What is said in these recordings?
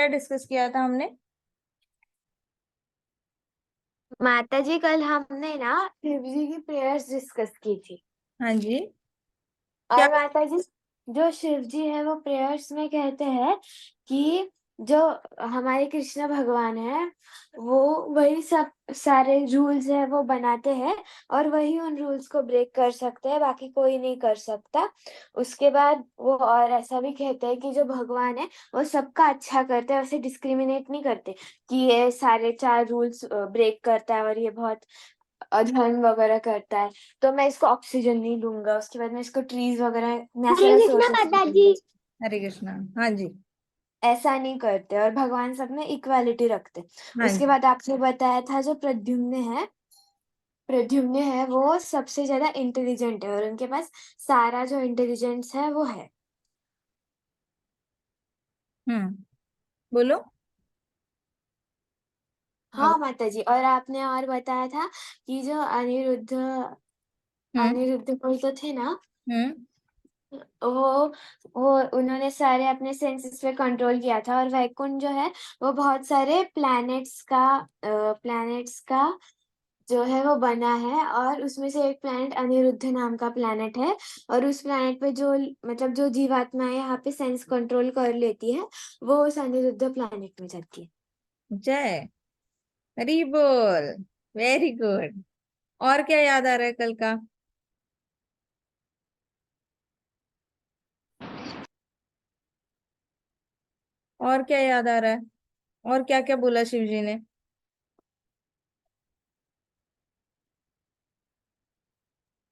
क्या डिस्कस किया था हमने? माता जी कल हमने ना शिव जी की प्रेयर्स डिस्कस की थी। हाँ जी। क्या? और माता जी जो शिव जी है वो प्रेयर्स में कहते हैं कि जो हमारे कृष्ण भगवान है वो वही सब सारे रूल्स है वो बनाते हैं और वही उन रूल्स को ब्रेक कर सकते हैं, बाकी कोई नहीं कर सकता। उसके बाद वो और ऐसा भी कहते हैं कि जो भगवान है वो सबका अच्छा करते हैं, वैसे डिस्क्रिमिनेट नहीं करते कि ये सारे चार रूल्स ब्रेक करता है और ये बहुत अध्ययन वगैरह करता है तो मैं इसको ऑक्सीजन नहीं दूंगा, उसके बाद मैं इसको ट्रीज वगैरह नेचुरल सोर्सेस से दूंगा। हरे कृष्णा। हाँ जी। ऐसा नहीं करते और भगवान सब में इक्वालिटी रखते। हाँ उसके जी। बाद आपने बताया था जो प्रद्युम्न है वो सबसे ज्यादा इंटेलिजेंट है और उनके पास सारा जो इंटेलिजेंस है वो है। बोलो। अब। हाँ माता जी, और आपने और बताया था कि जो अनिरुद्ध हम्म। अनिरुद्ध कोई तो थे ना, हम्म। वो वो उन्होंने सारे अपने सेंसेस पे कंट्रोल किया था और वैकुंठ जो है वो बहुत सारे प्लैनेट्स का जो है वो बना है और उसमें से एक प्लैनेट अनिरुद्ध नाम का प्लैनेट है। और उस प्लैनेट पे जो मतलब जो जीवात्माएं यहाँ पे सेंस कंट्रोल कर लेती है वो उस अनिरुद्ध प्लैनेट में जाती है। जय हरी बोल। Very good. और क्या याद आ रहा है कल का? और क्या याद आ रहा है? और क्या क्या बोला शिव जी ने?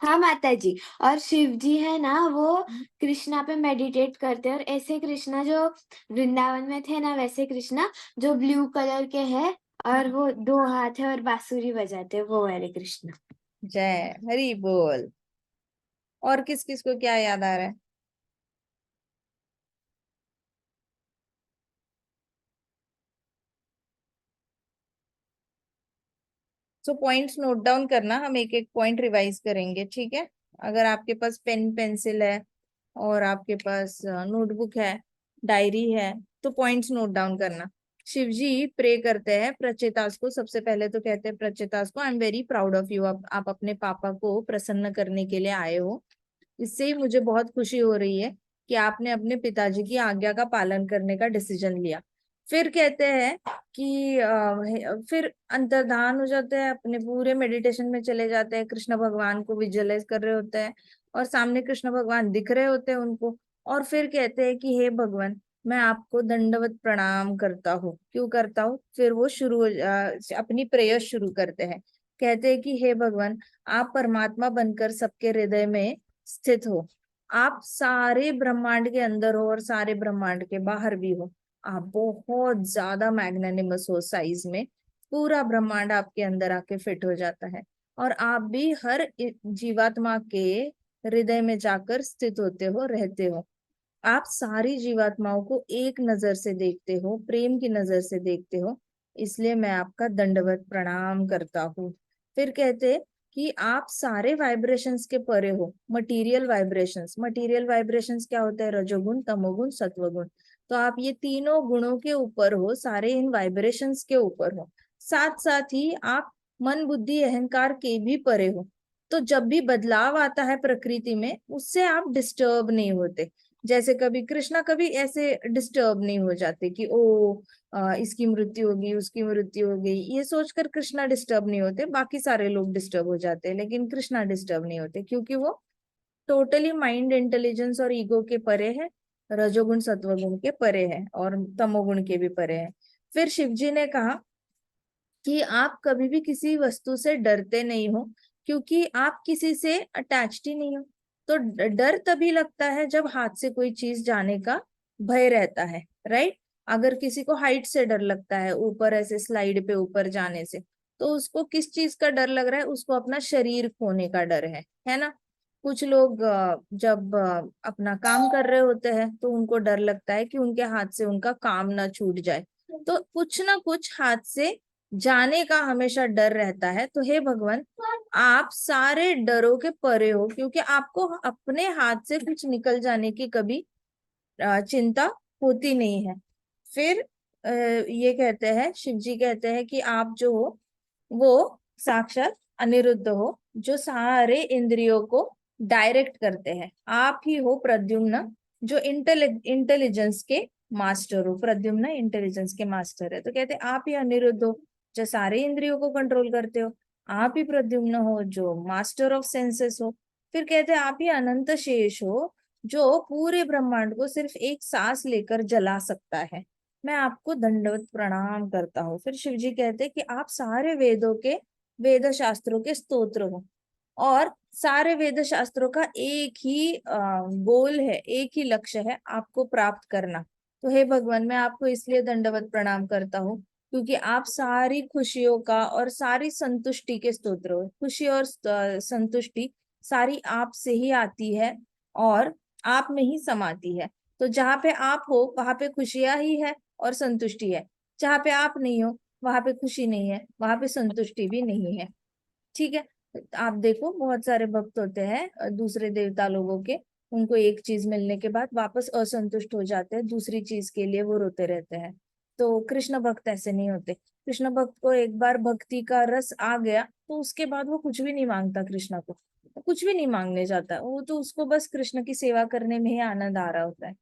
हाँ माता जी, और शिव जी है ना वो कृष्णा पे मेडिटेट करते हैं और ऐसे कृष्णा जो वृंदावन में थे ना वैसे कृष्णा जो ब्लू कलर के हैं और वो दो हाथ है और बांसुरी बजाते हैं, वो वाले कृष्णा। जय हरी बोल। और किस किस को क्या याद आ रहा है? सो पॉइंट्स नोट डाउन करना, हम एक एक पॉइंट रिवाइज करेंगे, ठीक है? अगर आपके पास पेन पेंसिल है और आपके पास नोटबुक है, डायरी है, तो पॉइंट्स नोट डाउन करना। शिव जी प्रे करते हैं प्रचेतास को। सबसे पहले तो कहते हैं प्रचेतास को, I am very proud of you. आप अपने पापा को प्रसन्न करने के लिए आए हो। इससे ही मुझे बहुत खुशी हो रही है कि आपने अपने पिताजी की आज्ञा का पालन करने का डिसीजन लिया। फिर कहते हैं कि फिर अंतर्धान हो जाते हैं, अपने पूरे मेडिटेशन में चले जाते हैं, कृष्ण भगवान को विजुअलाइज कर रहे होते हैं और सामने कृष्ण भगवान दिख रहे होते हैं उनको। और फिर कहते हैं कि हे भगवान, मैं आपको दंडवत प्रणाम करता हूँ। क्यों करता हूँ? फिर वो अपनी प्रेयर शुरू करते हैं। कहते हैं कि हे भगवान, आप परमात्मा बनकर सबके हृदय में स्थित हो। आप सारे ब्रह्मांड के अंदर हो और सारे ब्रह्मांड के बाहर भी हो। आप बहुत ज्यादा मैग्नानिमस हो साइज में। पूरा ब्रह्मांड आपके अंदर आके फिट हो जाता है और आप भी हर जीवात्मा के हृदय में जाकर स्थित होते हो, रहते हो। आप सारी जीवात्माओं को एक नजर से देखते हो, प्रेम की नजर से देखते हो। इसलिए मैं आपका दंडवत प्रणाम करता हूँ। फिर कहते कि आप सारे वाइब्रेशंस के परे हो। मटीरियल वाइब्रेशंस क्या होता है? रजोगुण, तमोगुण, सत्वगुण। तो आप ये तीनों गुणों के ऊपर हो, सारे इन वाइब्रेशंस के ऊपर हो। साथ साथ ही आप मन, बुद्धि, अहंकार के भी परे हो। तो जब भी बदलाव आता है प्रकृति में, उससे आप डिस्टर्ब नहीं होते। जैसे कभी कृष्णा कभी ऐसे डिस्टर्ब नहीं हो जाते कि ओ इसकी मृत्यु होगी, उसकी मृत्यु हो गई, ये सोचकर कृष्णा डिस्टर्ब नहीं होते। बाकी सारे लोग डिस्टर्ब हो जाते हैं लेकिन कृष्णा डिस्टर्ब नहीं होते, क्योंकि वो टोटली माइंड, इंटेलिजेंस और ईगो के परे है, रजोगुण सत्वगुण के परे है और तमोगुण के भी परे है। फिर शिव जी ने कहा कि आप कभी भी किसी वस्तु से डरते नहीं हो, क्योंकि आप किसी से अटैच्ड ही नहीं हो। तो डर तभी लगता है जब हाथ से कोई चीज जाने का भय रहता है, राइट? अगर किसी को हाइट से डर लगता है, ऊपर ऐसे स्लाइड पे ऊपर जाने से, तो उसको किस चीज का डर लग रहा है? उसको अपना शरीर खोने का डर है ना? कुछ लोग जब अपना काम कर रहे होते हैं तो उनको डर लगता है कि उनके हाथ से उनका काम ना छूट जाए। तो कुछ ना कुछ हाथ से जाने का हमेशा डर रहता है। तो हे भगवान, आप सारे डरों के परे हो, क्योंकि आपको अपने हाथ से कुछ निकल जाने की कभी चिंता होती नहीं है। फिर ये कहते हैं, शिव जी कहते हैं कि आप जो हो वो साक्षात अनिरुद्ध हो, जो सारे इंद्रियों को डायरेक्ट करते हैं। आप ही हो प्रद्युम्न, जो इंटेलिजेंस के मास्टर हो। प्रद्युम्न इंटेलिजेंस के मास्टर है, तो कहते हैं आप ही अनिरुद्ध हो, जो सारे इंद्रियों को कंट्रोल करते हो। आप ही प्रद्युम्न हो, जो मास्टर ऑफ सेंसेस हो। फिर कहते हैं आप ही अनंत शेष हो, जो पूरे ब्रह्मांड को सिर्फ एक सांस लेकर जला सकता है। मैं आपको दंडवत प्रणाम करता हूँ। फिर शिव जी कहते हैं कि आप सारे वेदों के, वेद शास्त्रों के स्तोत्र हो, और सारे वेद शास्त्रों का एक ही गोल है, एक ही लक्ष्य है, आपको प्राप्त करना। तो हे भगवान, मैं आपको इसलिए दंडवत प्रणाम करता हूँ क्योंकि आप सारी खुशियों का और सारी संतुष्टि के स्तोत्र हो। खुशी और संतुष्टि सारी आप से ही आती है और आप में ही समाती है। तो जहाँ पे आप हो वहां पे खुशियां ही है और संतुष्टि है। जहाँ पे आप नहीं हो वहां पे खुशी नहीं है, वहां पे संतुष्टि भी नहीं है। ठीक है। आप देखो, बहुत सारे भक्त होते हैं दूसरे देवता लोगों के, उनको एक चीज मिलने के बाद वापस असंतुष्ट हो जाते हैं, दूसरी चीज के लिए वो रोते रहते हैं। तो कृष्ण भक्त ऐसे नहीं होते। कृष्ण भक्त को एक बार भक्ति का रस आ गया तो उसके बाद वो कुछ भी नहीं मांगता, कृष्ण को वो कुछ भी नहीं मांगने जाता, वो तो उसको बस कृष्ण की सेवा करने में ही आनंद आ रहा होता है।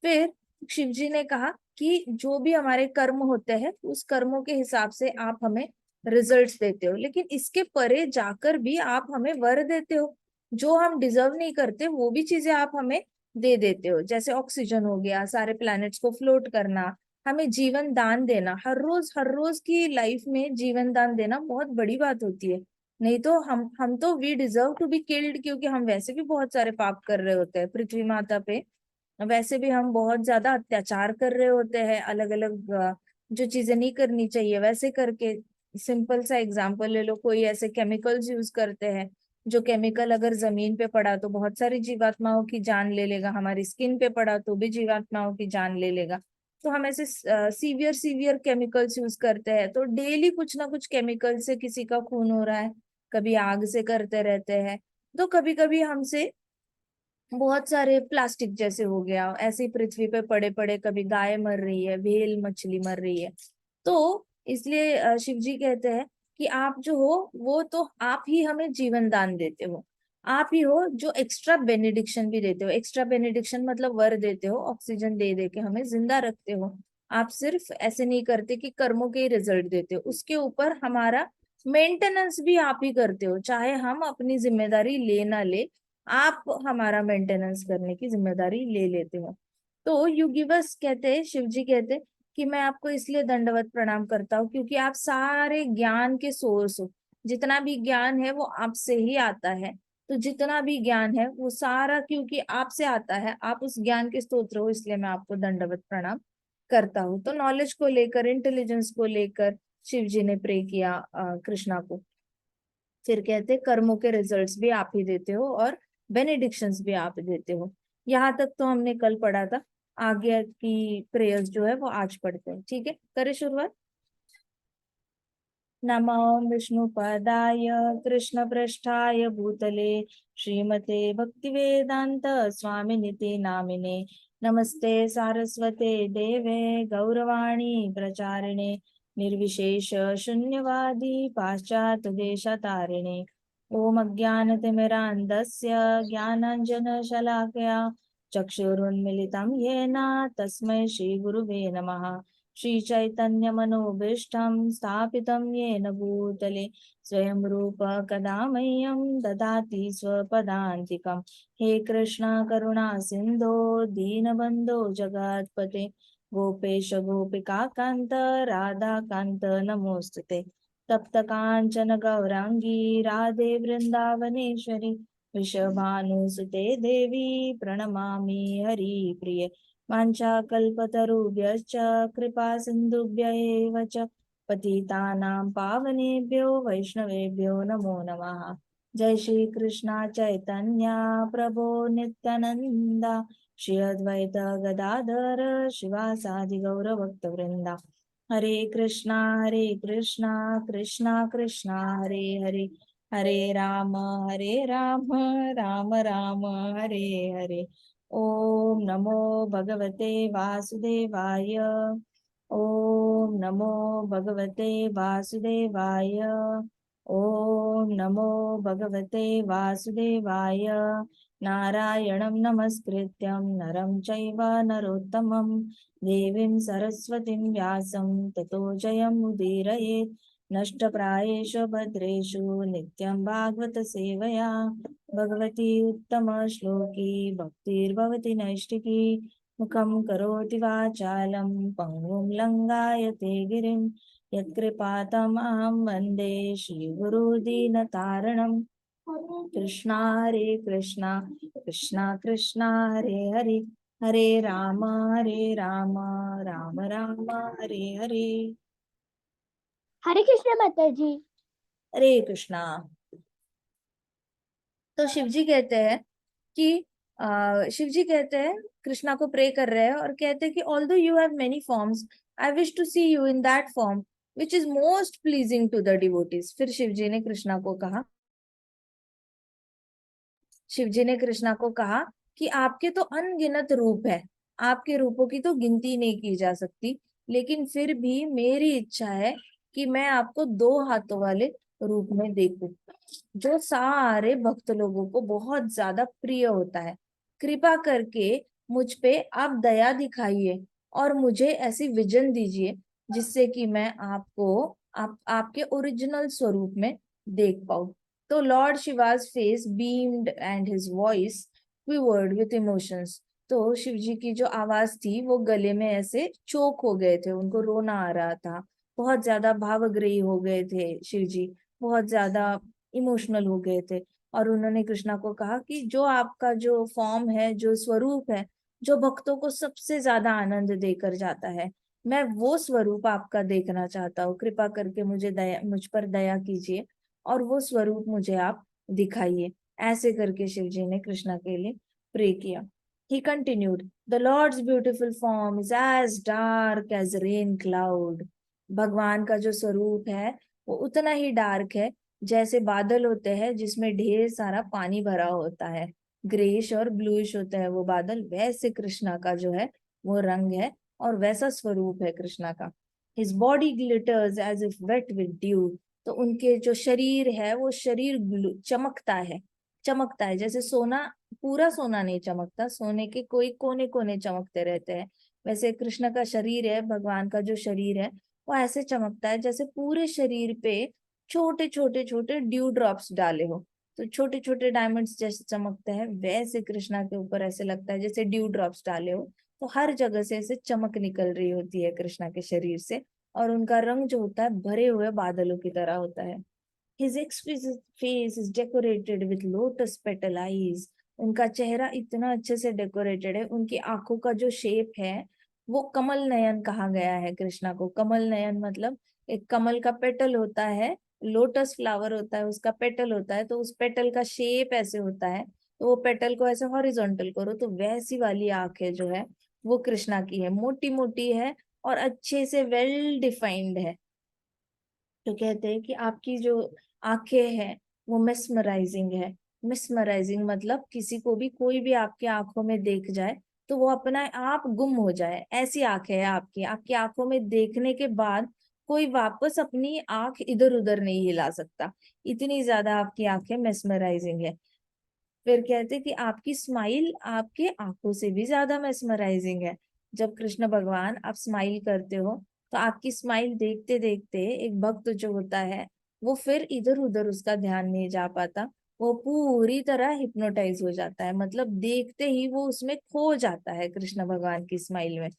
फिर शिव जी ने कहा कि जो भी हमारे कर्म होते हैं उस कर्मों के हिसाब से आप हमें रिजल्ट्स देते हो, लेकिन इसके परे जाकर भी आप हमें वर देते हो। जो हम डिजर्व नहीं करते वो भी चीजें आप हमें दे देते हो, जैसे ऑक्सीजन हो गया, सारे प्लैनेट्स को फ्लोट करना, हमें जीवन दान देना। हर रोज की लाइफ में जीवन दान देना बहुत बड़ी बात होती है। नहीं तो हम तो we deserve to be killed, क्योंकि हम वैसे भी बहुत सारे पाप कर रहे होते हैं पृथ्वी माता पे। वैसे भी हम बहुत ज्यादा अत्याचार कर रहे होते हैं, अलग अलग जो चीजें नहीं करनी चाहिए वैसे करके। सिंपल सा एग्जांपल ले लो, कोई ऐसे केमिकल्स यूज करते हैं, जो केमिकल अगर जमीन पे पड़ा तो बहुत सारी जीवात्माओं की जान ले लेगा, हमारी स्किन पे पड़ा तो भी जीवात्माओं की जान ले लेगा। तो हम ऐसे सीवियर सीवियर केमिकल्स यूज करते हैं, तो डेली कुछ ना कुछ केमिकल से किसी का खून हो रहा है, कभी आग से करते रहते हैं, तो कभी कभी हमसे बहुत सारे प्लास्टिक जैसे हो गया, ऐसे ही पृथ्वी पे पड़े पड़े कभी गाय मर रही है, व्हेल मछली मर रही है। तो इसलिए शिव जी कहते हैं कि आप जो हो वो तो आप ही हमें जीवन दान देते हो। आप ही हो जो एक्स्ट्रा बेनिडिक्शन भी देते हो। एक्स्ट्रा बेनिडिक्शन मतलब वर देते हो, ऑक्सीजन दे दे के हमें जिंदा रखते हो। आप सिर्फ ऐसे नहीं करते कि कर्मों के ही रिजल्ट देते हो, उसके ऊपर हमारा मेंटेनेंस भी आप ही करते हो, चाहे हम अपनी जिम्मेदारी ले ना ले, आप हमारा मेंटेनेंस करने की जिम्मेदारी ले लेते हो। तो युगिवस कहते हैं, शिव जी कहते हैं कि मैं आपको इसलिए दंडवत प्रणाम करता हूँ क्योंकि आप सारे ज्ञान के सोर्स हो। जितना भी ज्ञान है वो आपसे ही आता है। तो जितना भी ज्ञान है वो सारा क्योंकि आपसे आता है, आप उस ज्ञान के स्रोत हो, इसलिए मैं आपको दंडवत प्रणाम करता हूँ। तो नॉलेज को लेकर, इंटेलिजेंस को लेकर शिव जी ने प्रे किया कृष्णा को। फिर कहते कर्मों के रिजल्ट्स भी आप ही देते हो और बेनिडिक्शंस भी आप ही देते हो। यहाँ तक तो हमने कल पढ़ा था। आगे की प्रेयर्स जो है वो आज पढ़ते हैं। ठीक है, करें शुरुआत। नमो विष्णुपदाय कृष्णपृष्ठाय भूतले श्रीमते भक्तिवेदांत स्वामिनिति नामिने। नमस्ते सारस्वते देवे गौरवाणी प्रचारिणे निर्विशेष शून्यवादी पाश्चात्य देशतारिणे। ओम अज्ञानतिमिरान्धस्य ज्ञानाञ्जनशलाकया चक्षुरुन्मिलितं येन तस्मै श्रीगुरुवे नमः। श्रीचैतन्यमनोभीष्टं स्थापितं येन भूतले स्वयं रूप कदा मह्यं ददाति स्वपदान्तिकम्। हे कृष्ण करुणा सिन्धो दीनबन्धो जगत्पते गोपेश गोपिका कान्त राधा कान्त नमोस्तुते। तप्त काञ्चन गौरांगी राधे वृन्दावनेश्वरी वृषभानुसुते देवी प्रणमामि हरिप्रिये। वाञ्छाकल्पतरुभ्यश्च कृपा सिन्धुभ्य एव च पतितानां पावनेभ्यो वैष्णवेभ्यो नमो नमः। जय श्री कृष्णा चैतन्य प्रभो नित्यानंदा श्री अद्वैत गदाधर शिवासादि गौरभक्तवृंदा। हरे कृष्णा कृष्णा कृष्णा हरे हरे, हरे राम राम राम हरे हरे। ओम नमो भगवते वासुदेवाय। ओम नमो भगवते वासुदेवाय। ओम नमो भगवते वासुदेवाय। नारायणं नमस्कृत्यं नरं चैव नरोत्तमं देवीं सरस्वतीं व्यासं ततो जयमुदीरयेत्। नष्टप्रायेषु भद्रेषु नित्यं भागवत सेवया भगवती उत्तमश्लोकी भक्तिर्भवति नैष्टिकी। मुखं करोति वाचालं पङ्गुं लङ्घयते गिरिं यत्कृपातमहं वन्दे श्रीगुरुदीनतारणं। कृष्णा हरे कृष्णा कृष्णा कृष्णा हरे हरे हरे राम राम राम हरे हरे। हरे कृष्ण माता जी। हरे कृष्णा। तो शिव जी कहते हैं कि शिव जी कहते हैं, कृष्णा को प्रे कर रहे हैं और कहते हैं कि although you have many forms, I wish to see you in that form which is most pleasing to the devotees. फिर शिव जी ने कृष्णा को कहा, शिव जी ने कृष्णा को कहा कि आपके तो अनगिनत रूप है, आपके रूपों की तो गिनती नहीं की जा सकती, लेकिन फिर भी मेरी इच्छा है कि मैं आपको दो हाथों वाले रूप में देखूं, जो सारे भक्त लोगों को बहुत ज्यादा प्रिय होता है। कृपा करके मुझ पे आप दया दिखाइए और मुझे ऐसी विजन दीजिए जिससे कि मैं आपको आपके ओरिजिनल स्वरूप में देख पाऊं। तो lord Shiva's face beamed and his voice quivered with emotions. तो शिव जी की जो आवाज थी वो गले में ऐसे चोक हो गए थे, उनको रोना आ रहा था, बहुत ज्यादा भावग्राही हो गए थे शिव जी, बहुत ज्यादा इमोशनल हो गए थे। और उन्होंने कृष्णा को कहा कि जो आपका जो फॉर्म है, जो स्वरूप है, जो भक्तों को सबसे ज्यादा आनंद देकर जाता है, मैं वो स्वरूप आपका देखना चाहता हूँ। कृपा करके मुझ पर दया कीजिए और वो स्वरूप मुझे आप दिखाइए। ऐसे करके शिव जी ने कृष्णा के लिए प्रे किया। He continued, the lord's beautiful form is as dark as rain cloud. भगवान का जो स्वरूप है वो उतना ही डार्क है जैसे बादल होते हैं जिसमें ढेर सारा पानी भरा होता है, ग्रेइश और ब्लूइश होता है वो बादल, वैसे कृष्णा का जो है वो रंग है और वैसा स्वरूप है कृष्णा का। His body glitters as if wet with dew. तो उनके जो शरीर है वो शरीर चमकता है, चमकता है जैसे सोना। पूरा सोना नहीं चमकता, सोने के कोई कोने कोने चमकते रहते हैं, वैसे कृष्ण का शरीर है, भगवान का जो शरीर है वो ऐसे चमकता है जैसे पूरे शरीर पे छोटे छोटे छोटे ड्यू ड्रॉप्स डाले हो। तो छोटे छोटे डायमंड्स जैसे चमकते हैं, वैसे कृष्णा के ऊपर ऐसे लगता है जैसे ड्यू ड्रॉप्स डाले हो। तो हर जगह से ऐसे चमक निकल रही होती है कृष्णा के शरीर से, और उनका रंग जो होता है भरे हुए बादलों की तरह होता है। His exquisite face is decorated with lotus petal eyes. उनका चेहरा इतना अच्छे से डेकोरेटेड है, उनकी आंखों का जो शेप है वो कमल नयन कहा गया है कृष्णा को। कमल नयन मतलब एक कमल का पेटल होता है, लोटस फ्लावर होता है, उसका पेटल होता है, तो उस पेटल का शेप ऐसे होता है, तो वो पेटल को ऐसे हॉरिजॉन्टल करो तो वैसी वाली आंखें जो है वो कृष्णा की है, मोटी मोटी है और अच्छे से वेल डिफाइंड है। तो कहते हैं कि आपकी जो आंखें हैं वो मिसमराइजिंग है। मिसमराइजिंग मतलब किसी को भी कोई भी आपकी आंखों में देख जाए तो वो अपना आप गुम हो जाए, ऐसी आंखें हैं आपकी। आपकी आंखों में देखने के बाद कोई वापस अपनी आंख इधर उधर नहीं हिला सकता, इतनी ज्यादा आपकी आंखें मेस्मराइजिंग है। फिर कहते हैं कि आपकी स्माइल आपके आंखों से भी ज्यादा मेस्मराइजिंग है। जब कृष्ण भगवान आप स्माइल करते हो तो आपकी स्माइल देखते देखते एक भक्त जो होता है वो फिर इधर उधर उसका ध्यान नहीं जा पाता, वो पूरी तरह हिप्नोटाइज हो जाता है, मतलब देखते ही वो उसमें खो जाता है कृष्ण भगवान की स्माइल में।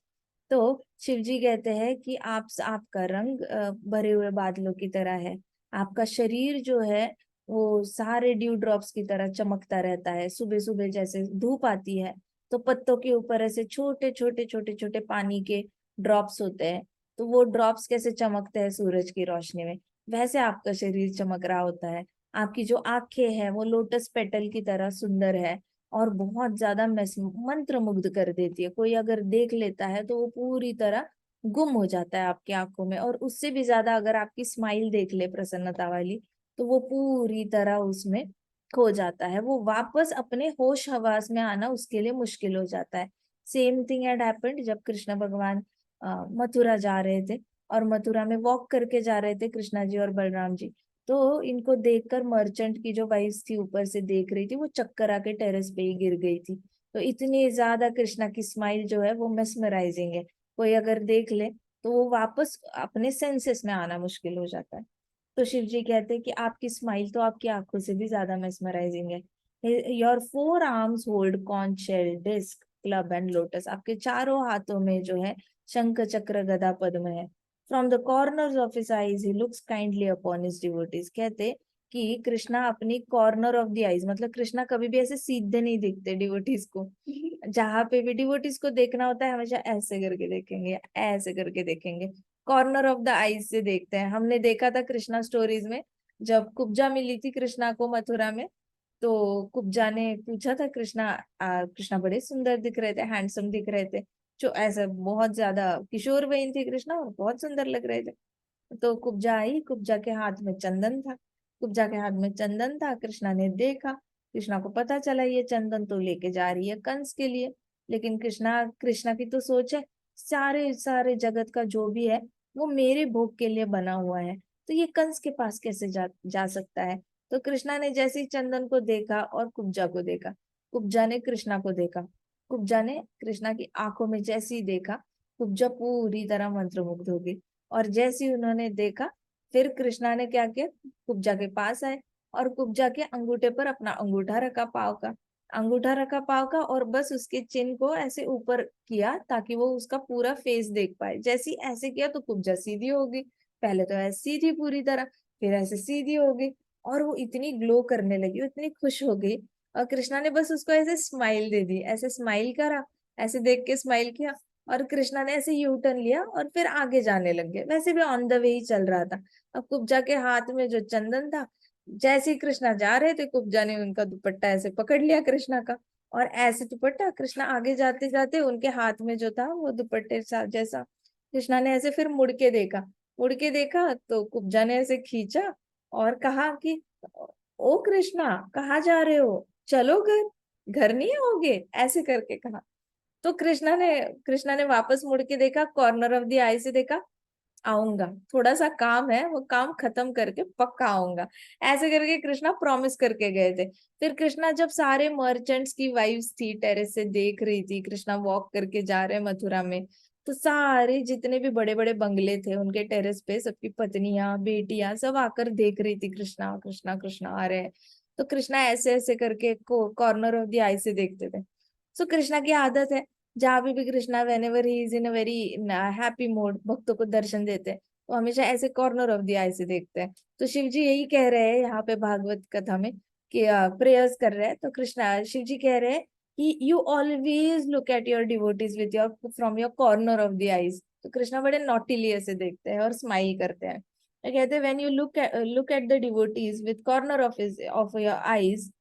तो शिव जी कहते हैं कि आपका रंग भरे हुए बादलों की तरह है, आपका शरीर जो है वो सारे ड्यू ड्रॉप्स की तरह चमकता रहता है। सुबह सुबह जैसे धूप आती है तो पत्तों के ऊपर ऐसे छोटे छोटे छोटे छोटे पानी के ड्रॉप्स होते हैं, तो वो ड्रॉप्स कैसे चमकते हैं सूरज की रोशनी में, वैसे आपका शरीर चमक रहा होता है। आपकी जो आंखें हैं वो लोटस पेटल की तरह सुंदर है और बहुत ज्यादा मंत्र मुग्ध कर देती है। कोई अगर देख लेता है तो वो पूरी तरह गुम हो जाता है आपकी आंखों में, और उससे भी ज्यादा अगर आपकी स्माइल देख ले प्रसन्नता वाली तो वो पूरी तरह उसमें खो जाता है, वो वापस अपने होश हवास में आना उसके लिए मुश्किल हो जाता है। सेम थिंग हैड हैपेंड जब कृष्ण भगवान मथुरा जा रहे थे और मथुरा में वॉक करके जा रहे थे कृष्णा जी और बलराम जी। तो इनको देखकर मर्चेंट की जो वाइफ थी ऊपर से देख रही थी, वो चक्कर आके टेरेस पे ही गिर गई थी। तो इतनी ज्यादा कृष्णा की स्माइल जो है वो मेस्मराइजिंग है, कोई अगर देख ले तो वो वापस अपने सेंसेस में आना मुश्किल हो जाता है। तो शिव जी कहते हैं कि आपकी स्माइल तो आपकी आंखों से भी ज्यादा मेस्मराइजिंग है। Your four arms hold conch shell disc club and lotus, आपके चारों हाथों में जो है शंख चक्र गदा पद्म है। From the corners of his eyes he looks kindly upon his devotees, कहते कि कृष्णा अपनी कॉर्नर ऑफ द आईज, मतलब कृष्णा कभी भी ऐसे सीधे नहीं दिखते डिवोटीज को। जहां पे भी डिवोटीज को देखना होता है हमेशा ऐसे करके देखेंगे, ऐसे करके देखेंगे, कॉर्नर ऑफ द आईज से देखते हैं। हमने देखा था कृष्णा स्टोरीज में, जब कुब्जा मिली थी कृष्णा को मथुरा में, तो कुब्जा ने पूछा था कृष्णा, कृष्णा बड़े सुंदर दिख रहे थे, हैंडसम दिख रहे थे, जो ऐसा बहुत ज्यादा किशोर वयीन थी कृष्णा और बहुत सुंदर लग रहे थे। तो कुब्जा आई, कुब्जा के हाथ में चंदन था, कुब्जा के हाथ में चंदन था, कृष्णा ने देखा, कृष्णा को पता चला ये चंदन तो लेके जा रही है कंस के लिए। लेकिन कृष्णा कृष्णा की तो सोच है सारे सारे जगत का जो भी है वो मेरे भोग के लिए बना हुआ है, तो ये कंस के पास कैसे जा सकता है। तो कृष्णा ने जैसे ही चंदन को देखा और कुब्जा को देखा, कुब्जा ने कृष्णा को देखा, कुब्जा ने कृष्णा की आंखों में जैसे ही देखा, कुब्जा पूरी तरह मंत्रमुग्ध हो गई। और जैसे ही उन्होंने देखा, फिर कृष्णा ने क्या किया, कुब्जा के पास आए और कुब्जा के अंगूठे पर अपना अंगूठा रखा, पाव का अंगूठा रखा पाव का, और बस उसके चिन्ह को ऐसे ऊपर किया ताकि वो उसका पूरा फेस देख पाए। जैसे ही ऐसे किया तो कुब्जा सीधी हो गई, पहले तो ऐसे सीधी पूरी तरह, फिर ऐसे सीधी हो गई, और वो इतनी ग्लो करने लगी, वो इतनी खुश हो गई। और कृष्णा ने बस उसको ऐसे स्माइल दे दी, ऐसे स्माइल करा, ऐसे देख के स्माइल किया, और कृष्णा ने ऐसे यू टर्न लिया और फिर आगे जाने लग गए, वैसे भी ऑन द वे ही चल रहा था। अब कुब्जा के हाथ में जो चंदन था, जैसे ही कृष्णा जा रहे थे कुब्जा ने उनका दुपट्टा ऐसे पकड़ लिया कृष्णा का, और ऐसे दुपट्टा कृष्णा आगे जाते जाते उनके हाथ में जो था वो दुपट्टे जैसा, कृष्णा ने ऐसे फिर मुड़ के देखा, मुड़ के देखा तो कुब्जा ने ऐसे खींचा और कहा कि ओ कृष्णा कहाँ जा रहे हो, चलो घर, घर नहीं आओगे, ऐसे करके कहा। तो कृष्णा ने वापस मुड़ के देखा, कॉर्नर ऑफ द आई से देखा, आऊंगा, थोड़ा सा काम है वो काम खत्म करके पक्का आऊंगा, ऐसे करके कृष्णा प्रॉमिस करके गए थे। फिर कृष्णा जब सारे मर्चेंट्स की वाइफ्स थी टेरेस से देख रही थी कृष्णा वॉक करके जा रहे मथुरा में, तो सारे जितने भी बड़े बड़े बंगले थे उनके टेरेस पे सबकी पत्नियां बेटियां सब आकर देख रही थी कृष्णा कृष्णा कृष्णा आ रहे हैं। तो कृष्णा ऐसे ऐसे करके कॉर्नर ऑफ द आई से देखते थे। सो कृष्णा की आदत है, जहां भी Krishna when ever he is in a very happy mode भक्तों को दर्शन देते हैं, तो हमेशा ऐसे कॉर्नर ऑफ द आई से देखते हैं। तो शिव जी यही कह रहे हैं यहाँ पे भागवत कथा में कि प्रेयर्स कर रहे हैं, तो कृष्णा शिव जी कह रहे हैं कि you always look at your devotees with your from your corner of the eyes. तो कृष्णा बड़े नॉटीली ऐसे देखते हैं और स्माइल करते हैं। तो कहते हैं when you look at the devotees with corner of your eyes,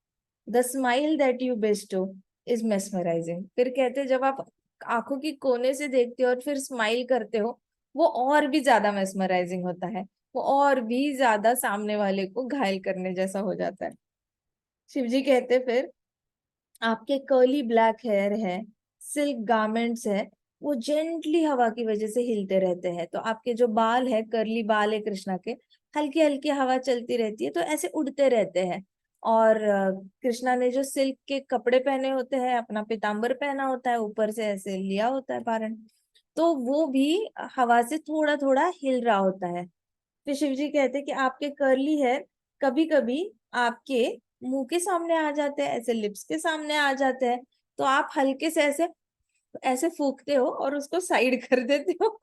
the smile that you Bairstow is mesmerising. फिर कहते हैं जब आप आंखों की कोने से देखते हो और फिर स्माइल करते हो, वो और भी ज्यादा मेस्मराइजिंग होता है, वो और भी ज्यादा सामने वाले को घायल करने जैसा हो जाता है। शिव जी कहते फिर आपके कर्ली ब्लैक हेयर है, सिल्क गारमेंट्स है, वो जेंटली हवा की वजह से हिलते रहते हैं। तो आपके जो बाल है, कर्ली बाल है कृष्णा के, हल्की हल्की हवा चलती रहती है तो ऐसे उड़ते रहते हैं। और कृष्णा ने जो सिल्क के कपड़े पहने होते हैं, अपना पीताम्बर पहना होता है, ऊपर से ऐसे लिया होता है पारण, तो वो भी हवा से थोड़ा थोड़ा हिल रहा होता है। फिर शिव जी कहते हैं कि आपके कर्ली हेयर कभी कभी आपके मुंह के सामने आ जाते हैं, ऐसे लिप्स के सामने आ जाते हैं, तो आप हल्के से ऐसे ऐसे फूकते हो और उसको साइड कर देते हो।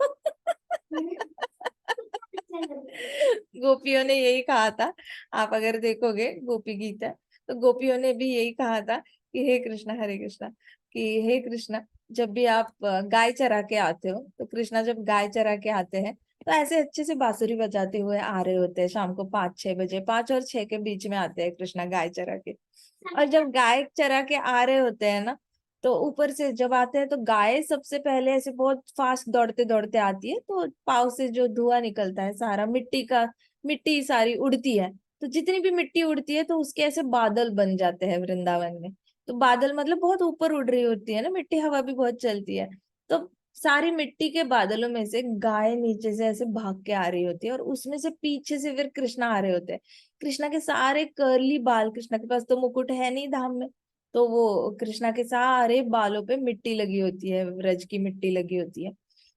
गोपियों ने यही कहा था, आप अगर देखोगे गोपी गीता, तो गोपियों ने भी यही कहा था कि हे कृष्णा, हरे कृष्णा, कि हे कृष्णा, जब भी आप गाय चरा के आते हो, तो कृष्णा जब गाय चरा के आते हैं तो ऐसे अच्छे से बांसुरी बजाते हुए आ रहे होते हैं, शाम को 5-6 बजे, 5 और 6 के बीच में आते हैं कृष्णा गाय चरा के। और जब गाय चरा के आ रहे होते हैं ना, तो ऊपर से जब आते हैं तो गाय सबसे पहले ऐसे बहुत फास्ट दौड़ते दौड़ते आती है, तो पाव से जो धुआं निकलता है सारा मिट्टी का, मिट्टी सारी उड़ती है, तो जितनी भी मिट्टी उड़ती है तो उसके ऐसे बादल बन जाते हैं वृंदावन में। तो बादल मतलब बहुत ऊपर उड़ रही होती है ना मिट्टी, हवा भी बहुत चलती है, तो सारी मिट्टी के बादलों में से गाय नीचे से ऐसे भाग के आ रही होती है, और उसमें से पीछे से फिर कृष्णा आ रहे होते हैं। कृष्णा के सारे कर्ली बाल, कृष्णा के पास तो मुकुट है नहीं धाम में, तो वो कृष्णा के सारे बालों पे मिट्टी लगी होती है, ब्रज की मिट्टी लगी होती है।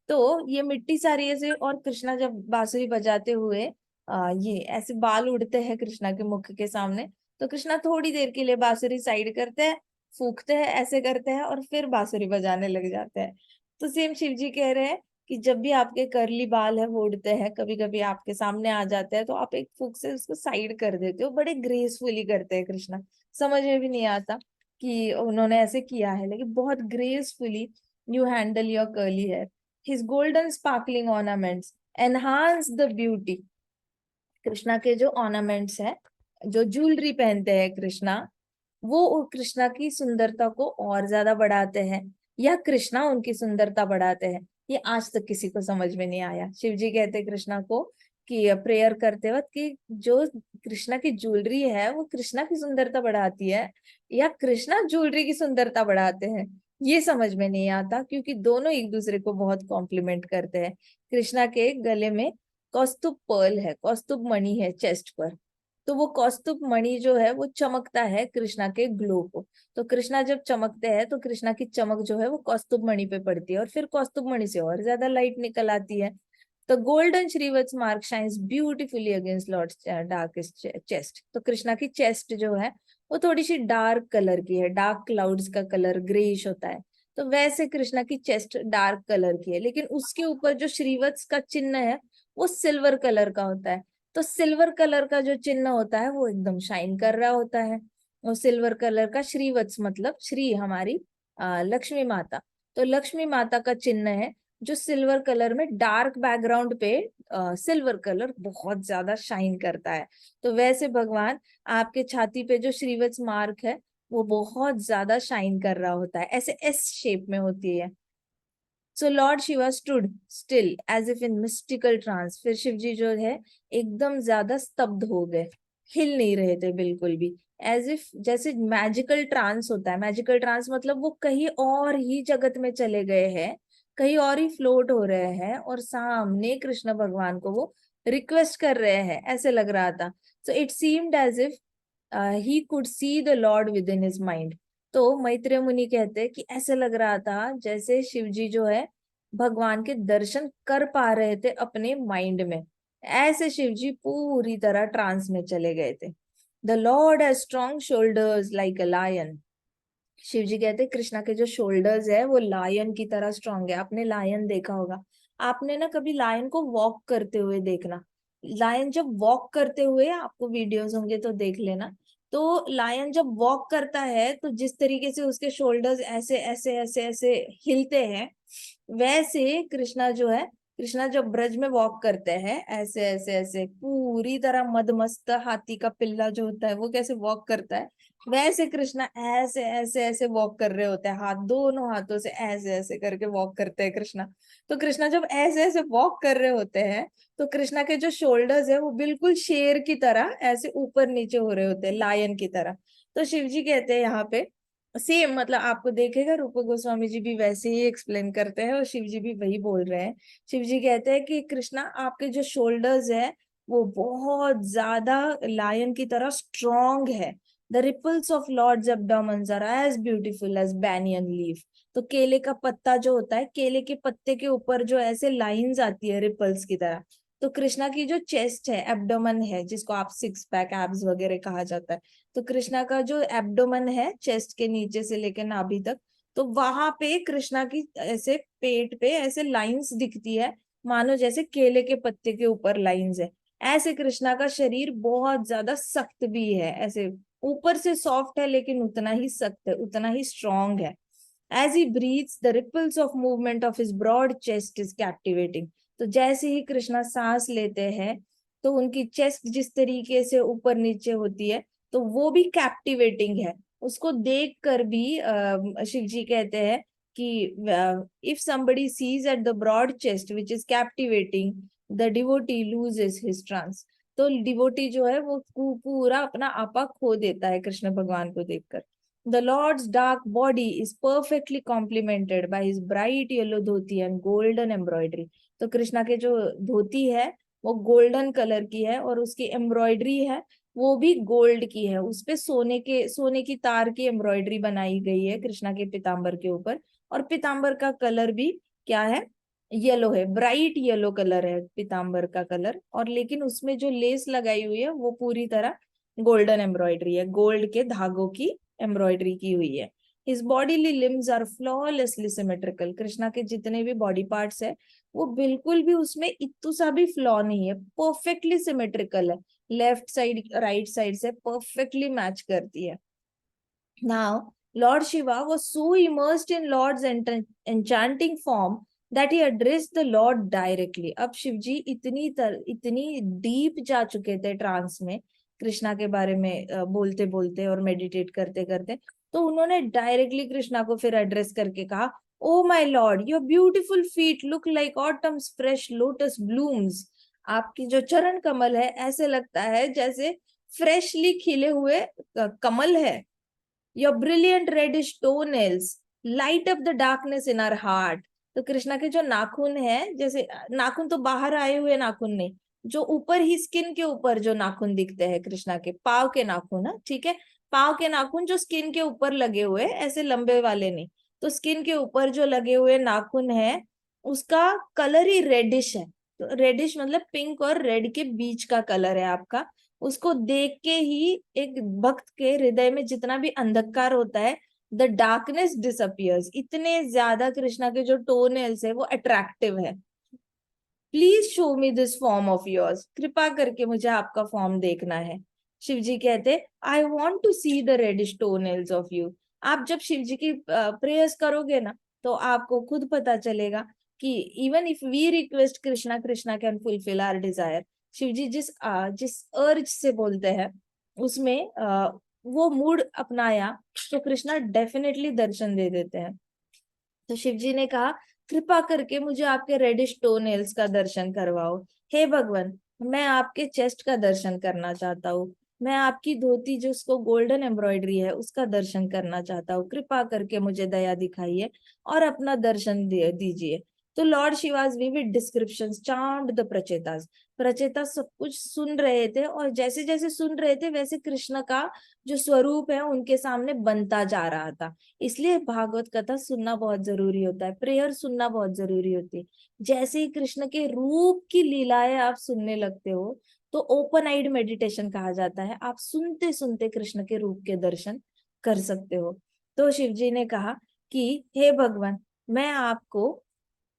तो ये मिट्टी सारी ऐसे, और कृष्णा जब बांसुरी बजाते हुए ये ऐसे बाल उड़ते हैं कृष्णा के मुख के सामने, तो कृष्णा थोड़ी देर के लिए बांसुरी साइड करते हैं, फूकते हैं, ऐसे करते हैं, और फिर बांसुरी बजाने लग जाते हैं। तो सेम शिव जी कह रहे हैं कि जब भी आपके कर्ली बाल है वो उड़ते हैं, कभी कभी आपके सामने आ जाते हैं, तो आप एक फूक से उसको साइड कर देते हो, बड़े ग्रेसफुली करते हैं कृष्णा। समझ में भी नहीं आता कि उन्होंने ऐसे किया है, लेकिन बहुत gracefully you handle your curly hair. His golden sparkling ornaments enhance the beauty. Krishna के जो ऑर्नामेंट्स है, जो ज्वेलरी पहनते हैं कृष्णा, वो कृष्णा की सुंदरता को और ज्यादा बढ़ाते हैं, या कृष्णा उनकी सुंदरता बढ़ाते हैं, ये आज तक किसी को समझ में नहीं आया। शिव जी कहते हैं कृष्णा को कि प्रेयर करते वक्त कि जो कृष्णा की ज्वेलरी है वो कृष्णा की सुंदरता बढ़ाती है, या कृष्णा ज्वेलरी की सुंदरता बढ़ाते हैं, ये समझ में नहीं आता, क्योंकि दोनों एक दूसरे को बहुत कॉम्प्लीमेंट करते हैं। कृष्णा के गले में कौस्तुभ पर्ल है, कौस्तुभ मणि है चेस्ट पर, तो वो कौस्तुभ मणि जो है वो चमकता है कृष्णा के ग्लो को। तो कृष्णा जब चमकते हैं तो कृष्णा की चमक जो है वो कौस्तुभ मणि पे पड़ती है, और फिर कौस्तुभ मणि से और ज्यादा लाइट निकल आती है। तो golden Shrivatsa mark shines beautifully against lord darkest chest. तो कृष्णा की चेस्ट जो है वो थोड़ी सी डार्क कलर की है, डार्क क्लाउड्स का कलर ग्रेइश होता है, तो वैसे कृष्णा की चेस्ट डार्क कलर की है, लेकिन उसके ऊपर जो श्रीवत्स का चिन्ह है वो सिल्वर कलर का होता है। तो सिल्वर कलर का जो चिन्ह होता है वो एकदम शाइन कर रहा होता है। वो सिल्वर कलर का श्रीवत्स मतलब श्री हमारी लक्ष्मी माता, तो लक्ष्मी माता का चिन्ह है, जो सिल्वर कलर में डार्क बैकग्राउंड पे सिल्वर कलर बहुत ज्यादा शाइन करता है। तो वैसे भगवान आपके छाती पे जो श्रीवत्स मार्क है वो बहुत ज्यादा शाइन कर रहा होता है, ऐसे एस शेप में होती है। So lord Shiva stood still as if in mystical trance. फिर शिव जी जो है एकदम ज्यादा स्तब्ध हो गए, हिल नहीं रहे थे बिल्कुल भी, एज इफ जैसे मैजिकल ट्रांस होता है। मैजिकल ट्रांस मतलब वो कहीं और ही जगत में चले गए हैं, कहीं और ही फ्लोट हो रहे हैं, और सामने कृष्ण भगवान को वो रिक्वेस्ट कर रहे हैं, ऐसे लग रहा था। So it seemed as if he could see the lord within his mind. तो मैत्रेय मुनि कहते हैं कि ऐसे लग रहा था जैसे शिव जी जो है भगवान के दर्शन कर पा रहे थे अपने माइंड में, ऐसे शिव जी पूरी तरह ट्रांस में चले गए थे। The lord has strong shoulders like a lion. Shiv ji कहते हैं कृष्णा के जो शोल्डर्स है वो लायन की तरह स्ट्रांग है। आपने लायन देखा होगा, आपने ना कभी लायन को वॉक करते हुए देखना। लायन जब वॉक करते हुए, आपको वीडियोस होंगे तो देख लेना, तो लायन जब वॉक करता है तो जिस तरीके से उसके शोल्डर्स ऐसे ऐसे ऐसे ऐसे हिलते हैं, वैसे कृष्णा जो है, कृष्णा जब ब्रज में वॉक करते हैं ऐसे ऐसे ऐसे पूरी तरह मदमस्त हाथी का पिल्ला जो होता है वो कैसे वॉक करता है, वैसे कृष्णा ऐसे ऐसे ऐसे वॉक कर रहे होते हैं, हाथ दोनों हाथों से ऐसे ऐसे करके वॉक करते हैं कृष्णा। तो कृष्णा जब ऐसे ऐसे वॉक कर रहे होते हैं तो कृष्णा के जो शोल्डर्स है वो बिल्कुल शेर की तरह ऐसे ऊपर नीचे हो रहे होते हैं, लायन की तरह। तो शिव जी कहते हैं यहाँ पे सेम, मतलब आपको देखेगा रूप गोस्वामी जी भी वैसे ही एक्सप्लेन करते हैं और शिव जी भी वही बोल रहे हैं। शिव जी कहते हैं कि कृष्णा आपके जो शोल्डर्स है वो बहुत ज्यादा लायन की तरह स्ट्रॉन्ग है। The ripples of lord's abdomens are as beautiful as banyan leaf. तो केले का पत्ता जो होता है, केले के पत्ते के ऊपर जो ऐसे लाइंस आती है रिपल्स की तरह, तो कृष्णा की जो चेस्ट है, एब्डोमेन है, जिसको आप सिक्स पैक एब्स वगैरह कहा जाता है, तो कृष्णा का जो एब्डोमेन है चेस्ट के नीचे से लेकर नाभि तक, तो वहां पे कृष्णा की ऐसे पेट पे ऐसे लाइंस दिखती है, मानो जैसे केले के पत्ते के ऊपर लाइंस है। ऐसे कृष्णा का शरीर बहुत ज्यादा सख्त भी है, ऐसे ऊपर से सॉफ्ट है लेकिन उतना ही सख्त है, उतना ही स्ट्रॉन्ग है। As he breathes the ripples of movement of his broad chest is captivating. तो जैसे ही कृष्णा सांस लेते हैं तो उनकी चेस्ट जिस तरीके से ऊपर नीचे होती है तो वो भी कैप्टिवेटिंग है। उसको देख कर भी शिव जी कहते हैं कि if somebody sees at the broad chest which is captivating, the devotee loses his trance. तो डिवोटी जो है वो पूरा अपना आपा खो देता है कृष्ण भगवान को देखकर। The Lord's dark body is perfectly complemented by his bright yellow dhoti and golden embroidery. तो कृष्णा के जो धोती है वो गोल्डन कलर की है और उसकी एम्ब्रॉयडरी है वो भी गोल्ड की है, उस पे सोने की तार की एम्ब्रॉयडरी बनाई गई है कृष्णा के पीताम्बर के ऊपर। और पीताम्बर का कलर भी क्या है, येलो है, ब्राइट येलो कलर है पीताम्बर का कलर। और लेकिन उसमें जो लेस लगाई हुई है वो पूरी तरह गोल्डन एम्ब्रॉयडरी है, गोल्ड के धागों की एम्ब्रॉयडरी की हुई है। His bodily limbs are flawlessly symmetrical, Krishna के जितने भी बॉडी पार्ट्स है वो बिल्कुल भी उसमें इतू सा भी फ्लॉ नहीं है, परफेक्टली सिमेट्रिकल है, लेफ्ट साइड राइट साइड से परफेक्टली मैच करती है। Now, Lord Shiva was so immersed in Lord's enchanting form that he addressed the Lord directly. अब शिवजी इतनी डीप जा चुके थे ट्रांस में, कृष्णा के बारे में बोलते बोलते और मेडिटेट करते करते, तो उन्होंने डायरेक्टली कृष्णा को फिर एड्रेस करके कहा, oh my lord, your beautiful feet look like autumn's fresh lotus blooms. आपकी जो चरण कमल है ऐसे लगता है जैसे फ्रेशली खिले हुए कमल है। Your brilliant reddish toenails light up the darkness in our heart. तो कृष्णा के जो नाखून है, जैसे नाखून तो बाहर आए हुए नाखून नहीं, जो ऊपर ही स्किन के ऊपर जो नाखून दिखते हैं कृष्णा के पाव के नाखून है, ठीक है, पाव के नाखून जो स्किन के ऊपर लगे हुए ऐसे लंबे वाले नहीं, तो स्किन के ऊपर जो लगे हुए नाखून है उसका कलर ही रेडिश है। तो रेडिश मतलब पिंक और रेड के बीच का कलर है आपका। उसको देख के ही एक भक्त के हृदय में जितना भी अंधकार होता है, द डार्कनेस डिसअपियर्स। इतने ज्यादा कृष्णा के जो टोनेल्स है वो अट्रैक्टिव है। Please show me this form of yours, कृपा करके मुझे आपका फॉर्म देखना है। शिव जी कहते, I want to see the reddish toenails of you. आप जब शिव जी की प्रेयर्स करोगे ना तो आपको खुद पता चलेगा कि even if we request Krishna, Krishna can fulfil our desire. Shiv ji जिस अर्ज से बोलते हैं उसमें वो मूड अपनाया तो कृष्णा डेफिनेटली दर्शन दे देते हैं। तो शिव जी ने कहा, कृपा करके मुझे आपके रेडिश टोनेल्स का दर्शन करवाओ। हे भगवान, मैं आपके चेस्ट का दर्शन करना चाहता हूँ, मैं आपकी धोती जो उसको गोल्डन एम्ब्रॉयडरी है उसका दर्शन करना चाहता हूँ, कृपा करके मुझे दया दिखाइए और अपना दर्शन दीजिए। तो lord Shiva's vivid descriptions charmed the Prachetas. Pracheta सब कुछ सुन रहे थे और जैसे जैसे सुन रहे थे वैसे कृष्ण का जो स्वरूप है उनके सामने बनता जा रहा था। इसलिए भागवत कथा सुनना बहुत जरूरी होता है, प्रेयर सुनना बहुत जरूरी होती है। जैसे ही कृष्ण के रूप की लीलाएं आप सुनने लगते हो तो ओपन आइड मेडिटेशन कहा जाता है, आप सुनते सुनते कृष्ण के रूप के दर्शन कर सकते हो। तो शिव जी ने कहा कि हे भगवान, मैं आपको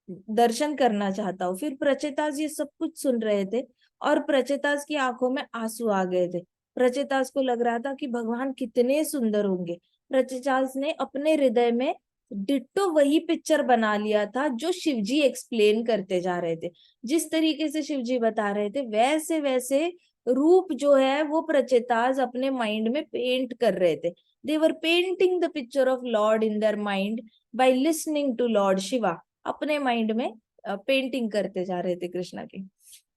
दर्शन करना चाहता हूँ। फिर प्रचेतास ये सब कुछ सुन रहे थे और प्रचेतास की आंखों में आंसू आ गए थे। प्रचेतास को लग रहा था कि भगवान कितने सुंदर होंगे। प्रचेतास ने अपने हृदय में डिट्टो वही पिक्चर बना लिया था जो शिवजी एक्सप्लेन करते जा रहे थे। जिस तरीके से शिवजी बता रहे थे वैसे वैसे रूप जो है वो प्रचेतास अपने माइंड में पेंट कर रहे थे। They were painting the picture of lord in their mind by listening to lord Shiva. अपने माइंड में पेंटिंग करते जा रहे थे कृष्णा की।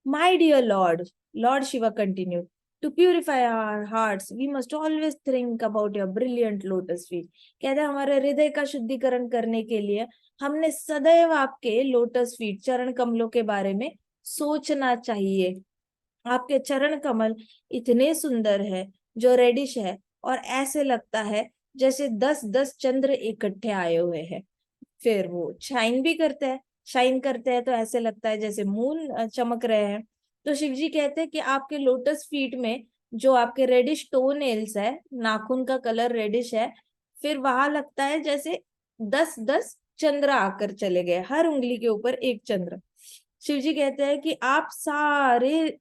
My dear lord, lord Shiva continue, to purify our hearts we must always think about your brilliant lotus feet. कहते हैं हमारे हृदय का शुद्धिकरण करने के लिए हमने सदैव आपके लोटस फीट चरण कमलों के बारे में सोचना चाहिए। आपके चरण कमल इतने सुंदर है, जो रेडिश है और ऐसे लगता है जैसे 10-10 चंद्र इकट्ठे आए हुए हैं। फिर वो शाइन भी करते हैं, शाइन करते हैं तो ऐसे लगता है जैसे मून चमक रहे हैं। तो शिव जी कहते हैं कि आपके लोटस फीट में जो आपके रेडिश टो नेल्स है, नाखून का कलर रेडिश है, फिर वहां लगता है जैसे 10-10 चंद्र आकर चले गए, हर उंगली के ऊपर एक चंद्र। शिव जी कहते हैं कि आप सारे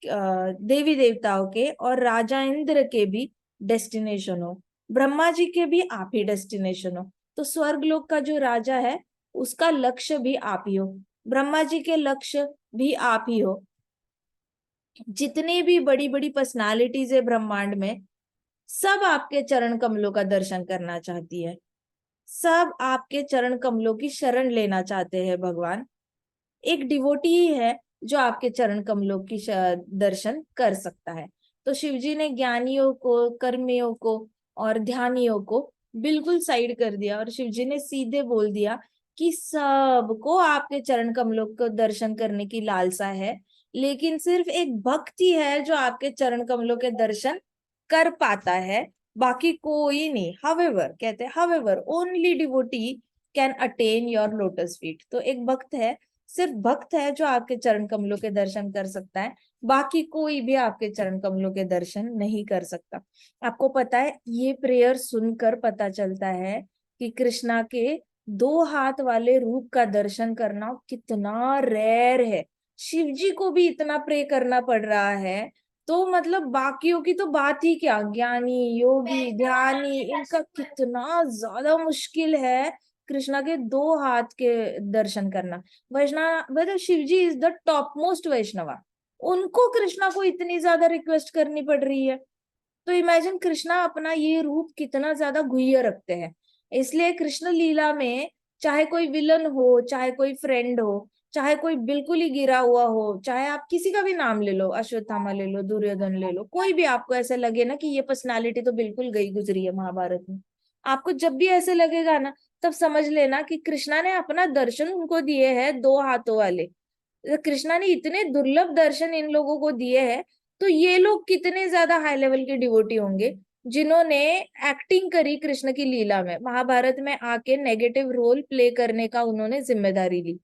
देवी देवताओं के और राजा इंद्र के भी डेस्टिनेशन हो, ब्रह्मा जी के भी आप ही डेस्टिनेशन हो। तो स्वर्ग लोक का जो राजा है उसका लक्ष्य भी आप ही हो, ब्रह्मा जी के लक्ष्य भी आप ही हो। जितने भी बड़ी बड़ी पर्सनालिटीज है ब्रह्मांड में, सब आपके चरण कमलों का दर्शन करना चाहती है, सब आपके चरण कमलों की शरण लेना चाहते हैं भगवान। एक डिवोटी ही है जो आपके चरण कमलों की दर्शन कर सकता है। तो शिवजी ने ज्ञानियों को, कर्मियों को और ध्यानियों को बिल्कुल साइड कर दिया, और शिव जी ने सीधे बोल दिया कि सबको आपके चरण कमलों को दर्शन करने की लालसा है, लेकिन सिर्फ एक भक्त ही है जो आपके चरण कमलों के दर्शन कर पाता है, बाकी कोई नहीं। हावेवर कहते हैं, however only devotee can attain your lotus feet. तो एक भक्त है, सिर्फ भक्त है जो आपके चरण कमलों के दर्शन कर सकता है, बाकी कोई भी आपके चरण कमलों के दर्शन नहीं कर सकता। आपको पता है, ये प्रेयर सुनकर पता चलता है कि कृष्णा के 2 हाथ वाले रूप का दर्शन करना कितना रेयर है। शिव जी को भी इतना प्रे करना पड़ रहा है, तो मतलब बाकियों की तो बात ही क्या, ज्ञानी योगी ध्यानी इनका कितना ज्यादा मुश्किल है कृष्णा के 2 हाथ के दर्शन करना। वैष्णव मतलब Shiv ji is the top most Vaishnava, उनको कृष्णा को इतनी ज्यादा रिक्वेस्ट करनी पड़ रही है। तो इमेजिन कृष्णा अपना ये रूप कितना ज्यादा गुह्य रखते हैं। इसलिए कृष्ण लीला में चाहे कोई विलन हो, चाहे कोई फ्रेंड हो, चाहे कोई बिल्कुल ही गिरा हुआ हो, चाहे आप किसी का भी नाम ले लो, अश्वत्थामा ले लो, दुर्योधन ले लो, कोई भी आपको ऐसा लगे ना कि ये पर्सनालिटी तो बिल्कुल गई गुजरी है महाभारत में, आपको जब भी ऐसे लगेगा ना, तब समझ लेना कि कृष्णा ने अपना दर्शन उनको दिए हैं 2 हाथों वाले। कृष्णा ने इतने दुर्लभ दर्शन इन लोगों को दिए हैं, तो ये लोग कितने ज्यादा हाई लेवल के डिवोटी होंगे जिन्होंने एक्टिंग करी कृष्ण की लीला में, महाभारत में आके नेगेटिव रोल प्ले करने का उन्होंने जिम्मेदारी ली।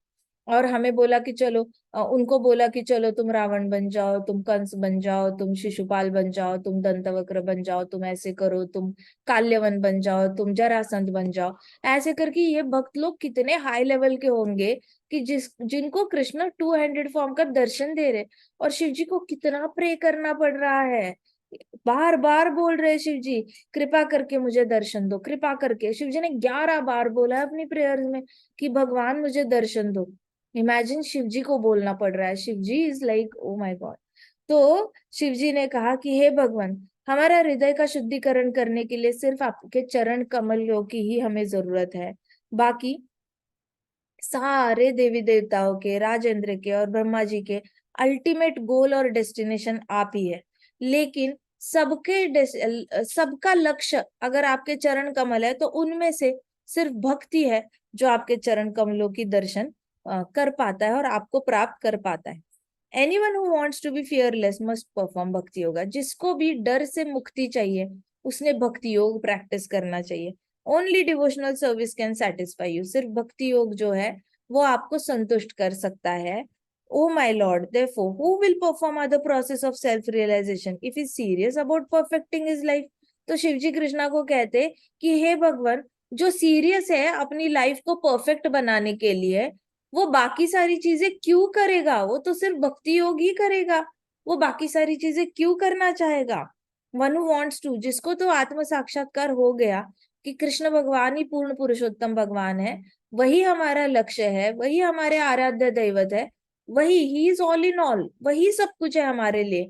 और हमें बोला कि चलो, उनको बोला कि चलो तुम रावण बन जाओ, तुम कंस बन जाओ, तुम शिशुपाल बन जाओ, तुम दंतवक्र बन जाओ, तुम ऐसे करो, तुम काल्यवन बन जाओ, तुम जरासंध बन जाओ। ऐसे करके ये भक्त लोग कितने हाई लेवल के होंगे कि जिनको कृष्ण 2 हैंडेड फॉर्म का दर्शन दे रहे, और शिव जी को कितना प्रे करना पड़ रहा है। बार बार बोल रहे शिव जी, कृपा करके मुझे दर्शन दो, कृपा करके। शिव जी ने 11 बार बोला है अपनी प्रेयर में कि भगवान मुझे दर्शन दो। इमेजिन शिव जी को बोलना पड़ रहा है, Shiv ji is like oh my God. तो शिव जी ने कहा कि हे भगवान, हमारा हृदय का शुद्धिकरण करने के लिए सिर्फ आपके चरण कमलों की ही हमें जरूरत है, बाकी सारे देवी देवताओं के, राजेंद्र के और ब्रह्मा जी के अल्टीमेट गोल और डेस्टिनेशन आप ही है। लेकिन सबका लक्ष्य अगर आपके चरण कमल है, तो उनमें से सिर्फ भक्ति है जो आपके चरण कमलों की दर्शन कर पाता है और आपको प्राप्त कर पाता है। Anyone who wants to be fearless must perform bhakti yoga. जिसको भी डर से मुक्ति चाहिए, उसने भक्ति योग प्रैक्टिस करना चाहिए। Only devotional service can satisfy you. सिर्फ भक्ति योग जो है वो आपको संतुष्ट कर सकता है। Oh my lord, therefore who will perform other process of self realization if he is serious about perfecting his life। तो शिव जी कृष्णा को कहते कि हे भगवान, जो सीरियस है अपनी लाइफ को परफेक्ट बनाने के लिए, वो बाकी सारी चीजें क्यों करेगा, वो तो सिर्फ भक्ति योग ही करेगा, वो बाकी सारी चीजें क्यों करना चाहेगा। वन हु वांट्स टू, जिसको तो आत्म साक्षात्कार हो गया कि कृष्ण भगवान ही पूर्ण पुरुषोत्तम भगवान है, वही हमारा लक्ष्य है, वही हमारे आराध्य दैवत है, वही he is all in all, वही सब कुछ है हमारे लिए।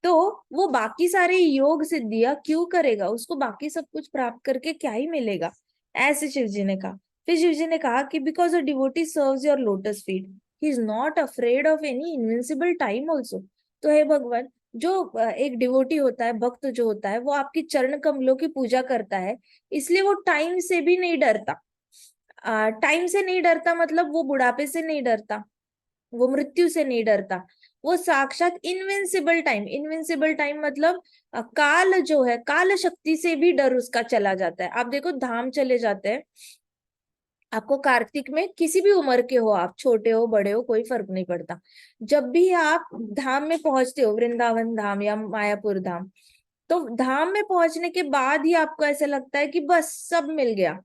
तो वो बाकी सारे योग सिद्धियां क्यों करेगा, उसको बाकी सब कुछ प्राप्त करके क्या ही मिलेगा। ऐसे शिव जी ने कहा। फिर शिव जी ने कहा कि because a devotee serves your lotus feet, he is not afraid of any invincible time also. तो हे भगवान, जो एक डिवोटी होता है, भक्त जो होता है, वो आपकी चरण कमलों की पूजा करता है, इसलिए वो टाइम से भी नहीं डरता। टाइम से नहीं डरता मतलब वो बुढ़ापे से नहीं डरता, वो मृत्यु से नहीं डरता, वो साक्षात इनविंसिबल टाइम, इनविंसिबल टाइम मतलब काल जो है, काल शक्ति से भी डर उसका चला जाता है। आप देखो धाम चले जाते हैं, आपको कार्तिक में किसी भी उम्र के हो, आप छोटे हो बड़े हो कोई फर्क नहीं पड़ता, जब भी आप धाम में पहुंचते हो, वृंदावन धाम या मायापुर धाम, तो धाम में पहुंचने के बाद ही आपको ऐसा लगता है कि बस सब मिल गया,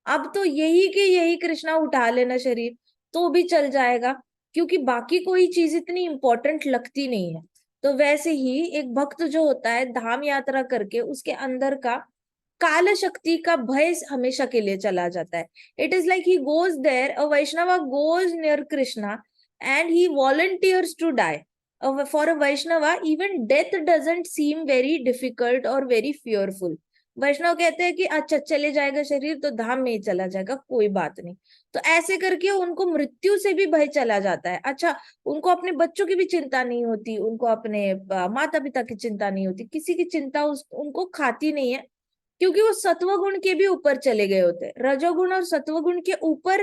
अब तो यही के यही कृष्णा उठा लेना शरीर तो भी चल जाएगा, क्योंकि बाकी कोई चीज इतनी इंपॉर्टेंट लगती नहीं है। तो वैसे ही एक भक्त जो होता है धाम यात्रा करके, उसके अंदर का काल शक्ति का भय हमेशा के लिए चला जाता है। It is like he goes there, a Vaishnav goes near Krishna and he volunteers to die. For a Vaishnava even death doesn't seem very difficult और वेरी फियरफुल। वैष्णव कहते हैं कि अच्छा चले जाएगा शरीर तो धाम में ही चला जाएगा, कोई बात नहीं। तो ऐसे करके उनको मृत्यु से भी भय चला जाता है। अच्छा, उनको अपने बच्चों की भी चिंता नहीं होती, उनको अपने माता पिता की चिंता नहीं होती, किसी की चिंता उनको खाती नहीं है, क्योंकि वो सत्वगुण के भी ऊपर चले गए होते हैं, रजोगुण और सत्वगुण के ऊपर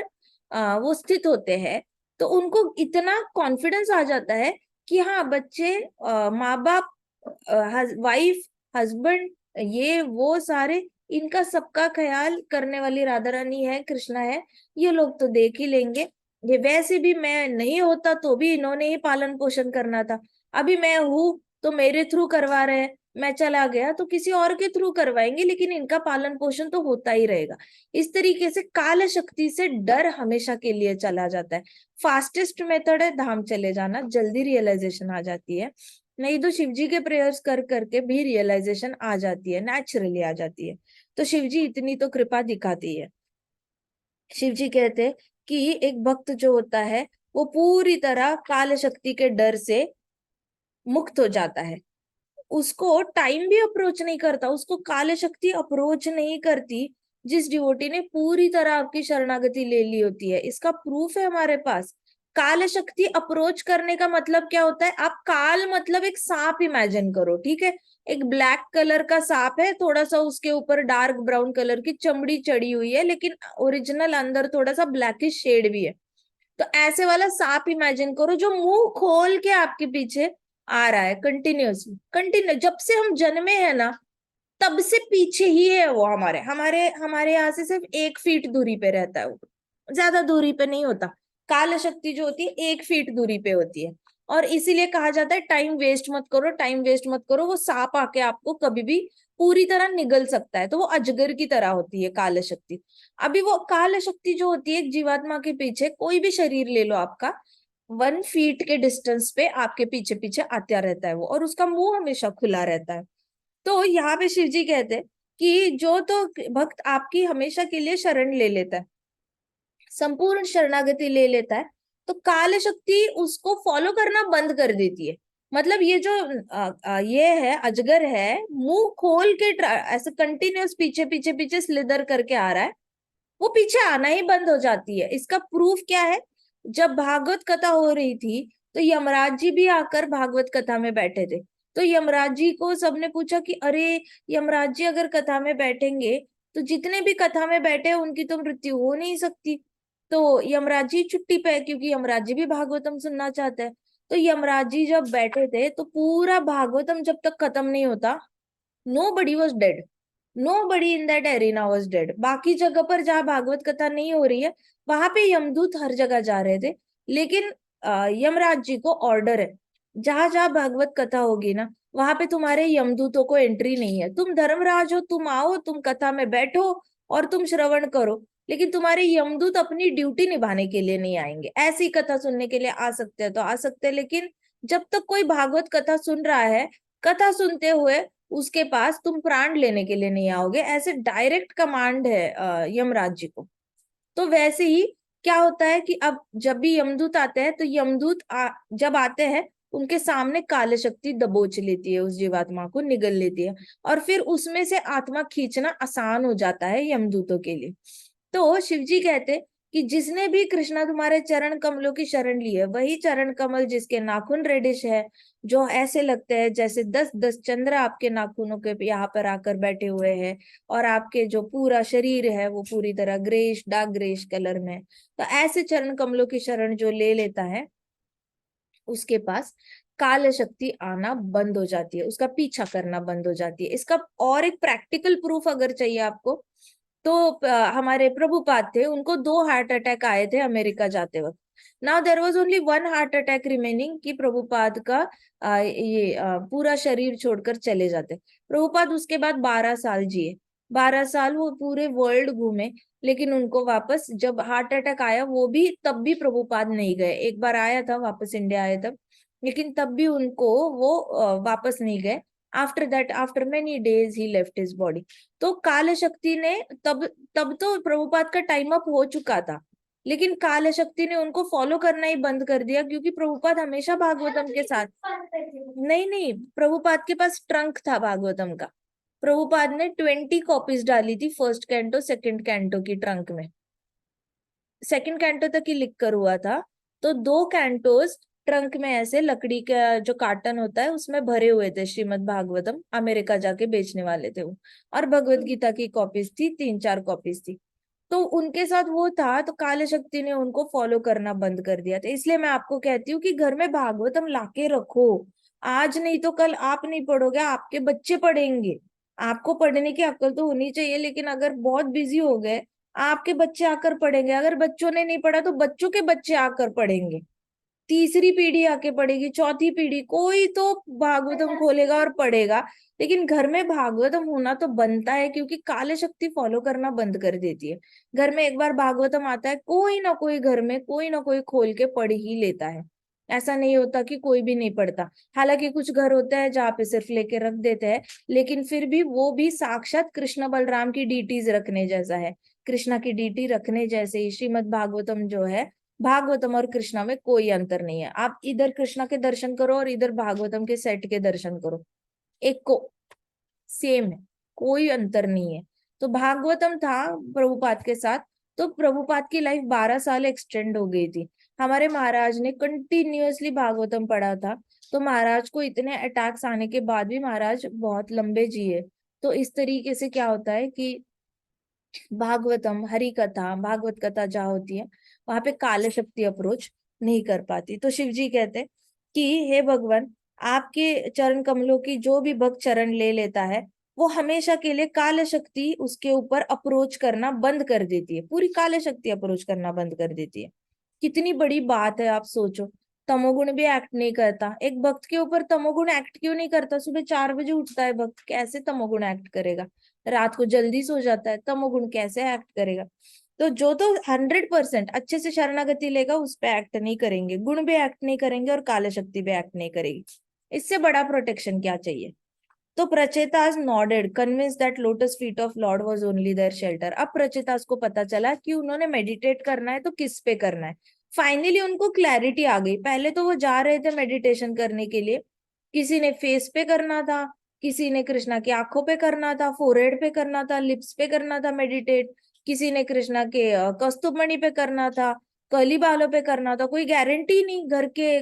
वो स्थित होते हैं। तो उनको इतना कॉन्फिडेंस आ जाता है कि हाँ बच्चे, माँ बाप, वाइफ, हस्बैंड, ये वो सारे, इनका सबका ख्याल करने वाली राधा रानी है, कृष्णा है, ये लोग तो देख ही लेंगे। ये वैसे भी मैं नहीं होता तो भी इन्होंने ही पालन पोषण करना था, अभी मैं हूं तो मेरे थ्रू करवा रहे हैं, मैं चला गया तो किसी और के थ्रू करवाएंगे, लेकिन इनका पालन पोषण तो होता ही रहेगा। इस तरीके से काल शक्ति से डर हमेशा के लिए चला जाता है। फास्टेस्ट मेथड है धाम चले जाना, जल्दी रियलाइजेशन आ जाती है। नहीं तो शिव जी के प्रेयर्स कर करके भी रियलाइजेशन आ जाती है, नेचुरली आ जाती है। तो शिव जी इतनी तो कृपा दिखाती है। शिव जी कहते हैं कि एक भक्त जो होता है वो पूरी तरह काल शक्ति के डर से मुक्त हो जाता है। उसको टाइम भी अप्रोच नहीं करता, उसको काल शक्ति अप्रोच नहीं करती, जिस डिवोटी ने पूरी तरह आपकी शरणागति ले ली होती है। इसका प्रूफ है हमारे पास। काल शक्ति अप्रोच करने का मतलब क्या होता है? आप काल मतलब एक सांप इमेजिन करो, ठीक है? एक ब्लैक कलर का सांप है, थोड़ा सा उसके ऊपर डार्क ब्राउन कलर की चमड़ी चढ़ी हुई है, लेकिन ओरिजिनल अंदर थोड़ा सा ब्लैकिश शेड भी है। तो ऐसे वाला सांप इमेजिन करो जो मुंह खोल के आपके पीछे आ रहा है कंटिन्यूअसली, कंटिन्यू, जब से हम जन्मे हैं ना तब से पीछे ही है वो, हमारे हमारे हमारे यहाँ से सिर्फ 1 फीट दूरी पे रहता है वो, ज्यादा दूरी पे नहीं होता। काल शक्ति जो होती है 1 फीट दूरी पे होती है। और इसीलिए कहा जाता है टाइम वेस्ट मत करो, टाइम वेस्ट मत करो, वो सांप आके आपको कभी भी पूरी तरह निगल सकता है। तो वो अजगर की तरह होती है काल शक्ति। अभी वो काल शक्ति जो होती है एक जीवात्मा के पीछे, कोई भी शरीर ले लो आपका, 1 फीट के डिस्टेंस पे आपके पीछे पीछे आता रहता है वो, और उसका मुंह हमेशा खुला रहता है। तो यहाँ पे शिव जी कहते हैं कि जो तो भक्त आपकी हमेशा के लिए शरण ले लेता है, संपूर्ण शरणागति ले लेता है, तो काल शक्ति उसको फॉलो करना बंद कर देती है। मतलब ये जो ये है अजगर है, मुंह खोल के ऐसे कंटिन्यूस पीछे पीछे पीछे स्लिदर करके आ रहा है, वो पीछे आना ही बंद हो जाती है। इसका प्रूफ क्या है? जब भागवत कथा हो रही थी तो यमराज जी भी आकर भागवत कथा में बैठे थे। तो यमराज जी को सबने पूछा कि अरे यमराज जी अगर कथा में बैठेंगे तो जितने भी कथा में बैठे उनकी तो मृत्यु हो नहीं सकती। तो यमराज जी छुट्टी पे है, क्योंकि यमराज जी भी भागवतम सुनना चाहते हैं। तो यमराज जी जब बैठे थे तो पूरा भागवतम जब तक खत्म नहीं होता, nobody was dead, nobody in that arena was dead. बाकी जगह पर जहां भागवत कथा नहीं हो रही है वहां पे यमदूत हर जगह जा रहे थे, लेकिन यमराज जी को ऑर्डर है, जहां जहां भागवत कथा होगी ना वहां पे तुम्हारे यमदूतों को एंट्री नहीं है। तुम धर्मराज हो, तुम आओ, तुम कथा में बैठो और तुम श्रवण करो, लेकिन तुम्हारे यमदूत अपनी ड्यूटी निभाने के लिए नहीं आएंगे। ऐसी कथा सुनने के लिए आ सकते हैं तो आ सकते हैं, लेकिन जब तक कोई भागवत कथा सुन रहा है, कथा सुनते हुए उसके पास तुम प्राण लेने के लिए नहीं आओगे, ऐसे डायरेक्ट कमांड है यमराज जी को। तो वैसे ही क्या होता है कि अब जब भी यमदूत आते हैं तो यमदूत जब आते हैं उनके सामने काल शक्ति दबोच लेती है, उस जीवात्मा को निगल लेती है, और फिर उसमें से आत्मा खींचना आसान हो जाता है यमदूतों के लिए। तो शिव जी कहते कि जिसने भी कृष्णा तुम्हारे चरण कमलों की शरण ली है, वही चरण कमल जिसके नाखून रेडिश है, जो ऐसे लगते हैं जैसे 10-10 चंद्र आपके नाखूनों के यहाँ पर आकर बैठे हुए हैं, और आपके जो पूरा शरीर है वो पूरी तरह ग्रेश, डार्क ग्रेश कलर में। तो ऐसे चरण कमलों की शरण जो ले लेता है उसके पास काल शक्ति आना बंद हो जाती है, उसका पीछा करना बंद हो जाती है। इसका और एक प्रैक्टिकल प्रूफ अगर चाहिए आपको, तो हमारे प्रभुपाद थे, उनको 2 हार्ट अटैक आए थे अमेरिका जाते वक्त। Now there was only 1 heart attack remaining कि प्रभुपाद का पूरा शरीर छोड़कर चले जाते। प्रभुपाद उसके बाद 12 साल जिए, 12 साल वो पूरे वर्ल्ड घूमे, लेकिन उनको वापस जब हार्ट अटैक आया वो भी तब भी प्रभुपाद नहीं गए। एक बार आया था वापस इंडिया आए तब, लेकिन तब भी उनको वो वापस नहीं गए। After that, after many days he left his body. तो काल शक्ति ने तब तब तो प्रभुपाद का टाइम अप हो चुका था, लेकिन काल शक्ति ने उनको फॉलो करना ही बंद कर दिया, क्योंकि प्रभुपाद हमेशा भागवतम के साथ। नहीं नहीं, प्रभुपाद के पास ट्रंक था भागवतम का। प्रभुपाद ने 20 कॉपीज डाली थी, फर्स्ट कैंटो सेकंड कैंटो की ट्रंक में। सेकंड कैंटो तक ही लिख कर हुआ था, तो 2 कैंटोस ट्रंक में ऐसे लकड़ी का जो कार्टन होता है उसमें भरे हुए थे श्रीमद् भागवतम, अमेरिका जाके बेचने वाले थे वो। और भगवत गीता की कॉपीज थी, 3-4 कॉपीज थी। तो उनके साथ वो था, तो काले शक्ति ने उनको फॉलो करना बंद कर दिया था। इसलिए मैं आपको कहती हूँ कि घर में भागवतम लाके रखो। आज नहीं तो कल आप नहीं पढ़ोगे, आपके बच्चे पढ़ेंगे। आपको पढ़ने की अक्ल तो होनी चाहिए, लेकिन अगर बहुत बिजी हो गए, आपके बच्चे आकर पढ़ेंगे। अगर बच्चों ने नहीं पढ़ा तो बच्चों के बच्चे आकर पढ़ेंगे, तीसरी पीढ़ी आके पढ़ेगी, चौथी पीढ़ी, कोई तो भागवतम खोलेगा और पढ़ेगा। लेकिन घर में भागवतम होना तो बनता है, क्योंकि काले शक्ति फॉलो करना बंद कर देती है। घर में एक बार भागवतम आता है, कोई ना कोई घर में कोई ना कोई खोल के पढ़ ही लेता है। ऐसा नहीं होता कि कोई भी नहीं पढ़ता। हालांकि कुछ घर होते हैं जहाँ पे सिर्फ लेके रख देते हैं, लेकिन फिर भी वो भी साक्षात कृष्ण बलराम की डीटीज रखने जैसा है। कृष्णा की डीटी रखने जैसे ही श्रीमद् भागवतम जो है, भागवतम और कृष्णा में कोई अंतर नहीं है। आप इधर कृष्णा के दर्शन करो और इधर भागवतम के सेट के दर्शन करो, एक को सेम है, कोई अंतर नहीं है। तो भागवतम था प्रभुपाद के साथ, तो प्रभुपाद की लाइफ 12 साल एक्सटेंड हो गई थी। हमारे महाराज ने कंटिन्यूअसली भागवतम पढ़ा था। तो महाराज को इतने अटैक्स आने के बाद भी महाराज बहुत लंबे जिए। तो इस तरीके से क्या होता है कि भागवतम, हरि कथा, भागवत कथा जहाँ होती है, वहां पे काल शक्ति अप्रोच नहीं कर पाती। तो शिव जी कहते हैं कि हे भगवान, आपके चरण कमलों की जो भी भक्त चरण ले लेता है, वो हमेशा के लिए काल शक्ति उसके ऊपर अप्रोच करना बंद कर देती है। पूरी काल शक्ति अप्रोच करना बंद कर देती है। कितनी बड़ी बात है, आप सोचो। तमोगुण भी एक्ट नहीं करता, एक भक्त के ऊपर तमोगुण एक्ट क्यों नहीं करता? सुबह 4 बजे उठता है भक्त, कैसे तमोगुण एक्ट करेगा? रात को जल्दी सो जाता है, तमोगुण कैसे एक्ट करेगा? तो जो तो 100% अच्छे से शरणागति लेगा उस पे एक्ट नहीं करेंगे, गुण भी एक्ट नहीं करेंगे और काल शक्ति भी एक्ट नहीं करेगी। इससे बड़ा प्रोटेक्शन क्या चाहिए? तो Prachetas nodded, convince that lotus feet of lord was only their shelter. अब प्रचेतास को पता चला कि उन्होंने मेडिटेट करना है तो किस पे करना है। फाइनली उनको क्लैरिटी आ गई। पहले तो वो जा रहे थे मेडिटेशन करने के लिए, किसी ने फेस पे करना था, किसी ने कृष्णा की आंखों पे करना था, फोरहेड पे करना था, लिप्स पे करना था मेडिटेट, किसी ने कृष्णा के कस्तूरमणि पे करना था, कली बालों पे करना था। कोई गारंटी नहीं,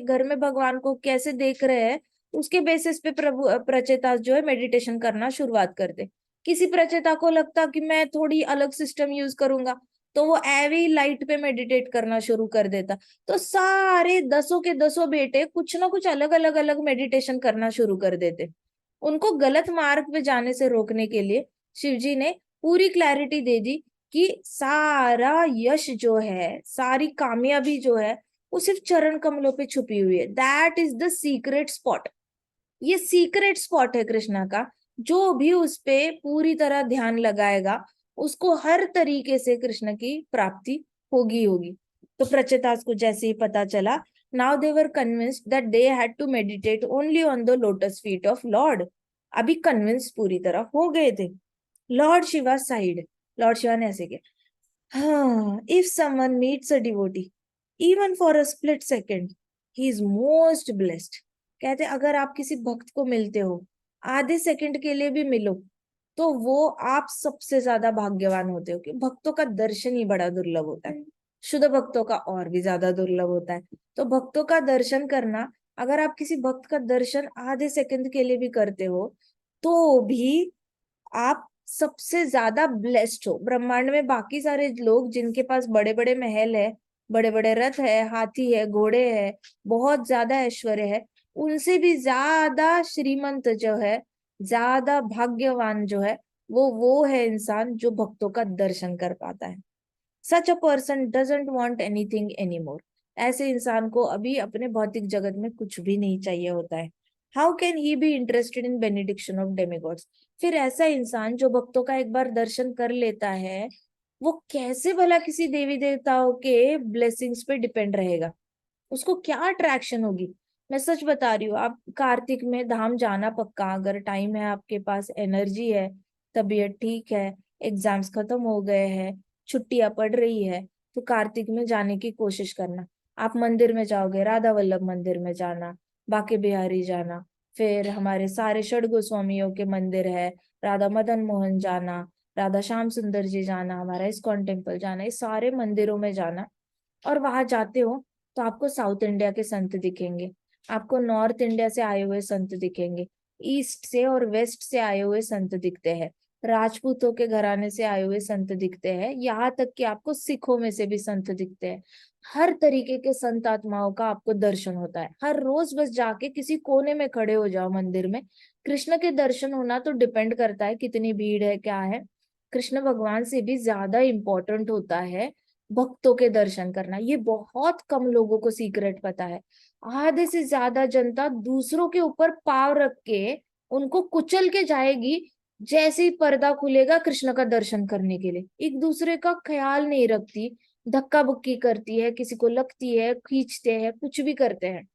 घर में भगवान को कैसे देख रहे हैं उसके बेसिस पे प्रभु प्रचेता जो है मेडिटेशन करना शुरुआत कर दे। किसी प्रचेता को लगता कि मैं थोड़ी अलग सिस्टम यूज करूंगा, तो वो एवी लाइट पे मेडिटेट करना शुरू कर देता। तो सारे 10 के 10 बेटे कुछ ना कुछ अलग अलग अलग मेडिटेशन करना शुरू कर देते। उनको गलत मार्ग पे जाने से रोकने के लिए शिवजी ने पूरी क्लैरिटी दे दी कि सारा यश जो है, सारी कामयाबी जो है, वो सिर्फ चरण कमलों पे छुपी हुई है। That is the secret spot. ये सीक्रेट स्पॉट है कृष्णा का। जो भी उस पे पूरी तरह ध्यान लगाएगा, उसको हर तरीके से कृष्ण की प्राप्ति होगी होगी। तो प्रचेतास को जैसे ही पता चला, now they were convinced that they had to meditate only on the lotus feet of lord. अभी कन्विंस पूरी तरह हो गए थे। Lord Shiva side, lord Shiva ने ऐसे किया, हाँ, if someone meets a devotee even for a split second, he is most blessed. कहते अगर आप किसी भक्त को मिलते हो, आधे सेकंड के लिए भी मिलो, तो वो आप सबसे ज्यादा भाग्यवान होते हो। कि भक्तों का दर्शन ही बड़ा दुर्लभ होता है, शुद्ध भक्तों का और भी ज्यादा दुर्लभ होता है। तो भक्तों का दर्शन करना, अगर आप किसी भक्त का दर्शन आधे सेकंड के लिए भी करते हो, तो भी आप सबसे ज्यादा ब्लेस्ड हो ब्रह्मांड में। बाकी सारे लोग जिनके पास बड़े बड़े महल है, बड़े बड़े रथ है, हाथी है, घोड़े है, बहुत ज्यादा ऐश्वर्य है, उनसे भी ज्यादा श्रीमंत जो है, ज्यादा भाग्यवान जो है, वो है इंसान जो भक्तों का दर्शन कर पाता है। Such a person doesn't want anything anymore. ऐसे इंसान को अभी अपने भौतिक जगत में कुछ भी नहीं चाहिए होता है। How can he be interested in benediction of demigods? फिर ऐसा इंसान जो भक्तों का एक बार दर्शन कर लेता है, वो कैसे भला किसी देवी देवताओं के ब्लेसिंग्स पे डिपेंड रहेगा? उसको क्या अट्रैक्शन होगी? मैं सच बता रही हूँ, आप कार्तिक में धाम जाना पक्का, अगर टाइम है आपके पास, एनर्जी है, तबीयत ठीक है, एग्जाम्स खत्म हो गए हैं, छुट्टियां पड़ रही है, तो कार्तिक में जाने की कोशिश करना। आप मंदिर में जाओगे, राधा वल्लभ मंदिर में जाना, बाके बिहारी जाना, फिर हमारे सारे षड गोस्वामियों के मंदिर है, राधा मदन मोहन जाना, राधा श्याम सुंदर जी जाना, हमारा इस्कॉन टेम्पल जाना, इस सारे मंदिरों में जाना। और वहां जाते हो तो आपको साउथ इंडिया के संत दिखेंगे, आपको नॉर्थ इंडिया से आए हुए संत दिखेंगे, ईस्ट से और वेस्ट से आए हुए संत दिखते हैं, राजपूतों के घराने से आए हुए संत दिखते हैं, यहाँ तक कि आपको सिखों में से भी संत दिखते हैं। हर तरीके के संत आत्माओं का आपको दर्शन होता है हर रोज। बस जाके किसी कोने में खड़े हो जाओ मंदिर में, कृष्ण के दर्शन होना तो डिपेंड करता है कितनी भीड़ है क्या है। कृष्ण भगवान से भी ज्यादा इंपॉर्टेंट होता है भक्तों के दर्शन करना। ये बहुत कम लोगों को सीक्रेट पता है। आधे से ज्यादा जनता दूसरों के ऊपर पाव रख के उनको कुचल के जाएगी, जैसे ही पर्दा खुलेगा कृष्ण का दर्शन करने के लिए एक दूसरे का ख्याल नहीं रखती, धक्का बुक्की करती है, किसी को लगती है, खींचते हैं, कुछ भी करते हैं।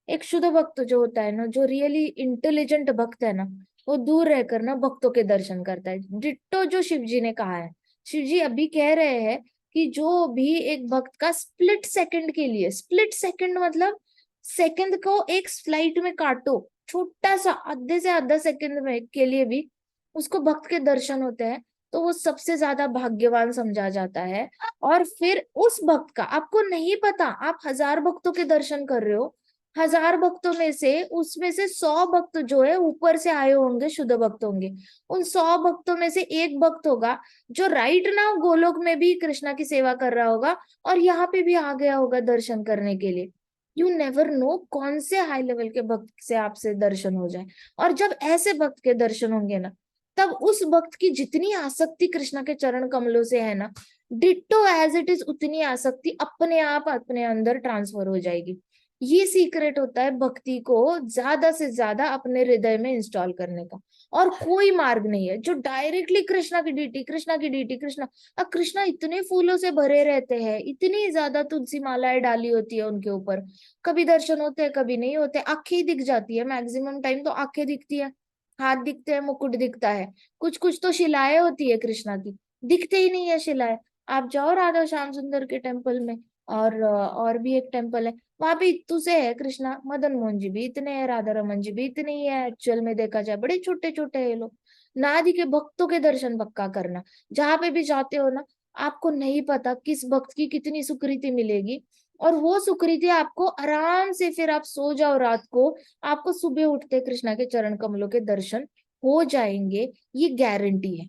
एक शुद्ध भक्त जो होता है ना, जो रियली इंटेलिजेंट भक्त है ना, वो दूर रहकर ना भक्तों के दर्शन करता है। डिट्टो जो शिव जी ने कहा है, शिव जी अभी कह रहे हैं कि जो भी एक भक्त का स्प्लिट सेकंड के लिए, स्प्लिट सेकंड मतलब सेकंड को एक स्लाइड में काटो, छोटा सा आधे से आधा सेकंड में के लिए भी उसको भक्त के दर्शन होते हैं, तो वो सबसे ज्यादा भाग्यवान समझा जाता है। और फिर उस भक्त का आपको नहीं पता, आप 1000 भक्तों के दर्शन कर रहे हो, 1000 भक्तों में से उसमें से 100 भक्त जो है ऊपर से आए होंगे, शुद्ध भक्त होंगे। उन 100 भक्तों में से एक भक्त होगा जो राइट नाउ गोलोक में भी कृष्णा की सेवा कर रहा होगा और यहाँ पे भी आ गया होगा दर्शन करने के लिए। यू नेवर नो कौन से हाई लेवल के भक्त से आपसे दर्शन हो जाए। और जब ऐसे भक्त के दर्शन होंगे ना, तब उस भक्त की जितनी आसक्ति कृष्णा के चरण कमलों से है ना, डिट्टो एज इट इज उतनी आसक्ति अपने आप अपने अंदर ट्रांसफर हो जाएगी। ये सीक्रेट होता है भक्ति को ज्यादा से ज्यादा अपने हृदय में इंस्टॉल करने का। और कोई मार्ग नहीं है जो डायरेक्टली कृष्णा की डीटी, कृष्णा की डीटी, कृष्णा। अब कृष्णा इतने फूलों से भरे रहते हैं, इतनी ज्यादा तुलसी मालाएं डाली होती है उनके ऊपर, कभी दर्शन होते हैं कभी नहीं होते, आंखें ही दिख जाती है, मैक्सिमम टाइम तो आंखें दिखती है, हाथ दिखते हैं, मुकुट दिखता है, कुछ कुछ तो शिलाएं होती है कृष्णा की, दिखते ही नहीं है शिलाएं। आप जाओ राधा श्याम सुंदर के टेम्पल में, और भी एक टेम्पल है, वहां पे इतू से है कृष्णा, मदन मोहन जी भी इतने हैं, राधा रमन जी भी इतने ही है, एक्चुअल में देखा जाए बड़े छोटे छोटे हैं ये लोग। नादि के भक्तों के दर्शन पक्का करना, जहां पे भी जाते हो ना, आपको नहीं पता किस भक्त की कितनी सुकृति मिलेगी, और वो सुकृति आपको आराम से, फिर आप सो जाओ रात को, आपको सुबह उठते कृष्णा के चरण कमलों के दर्शन हो जाएंगे, ये गारंटी है।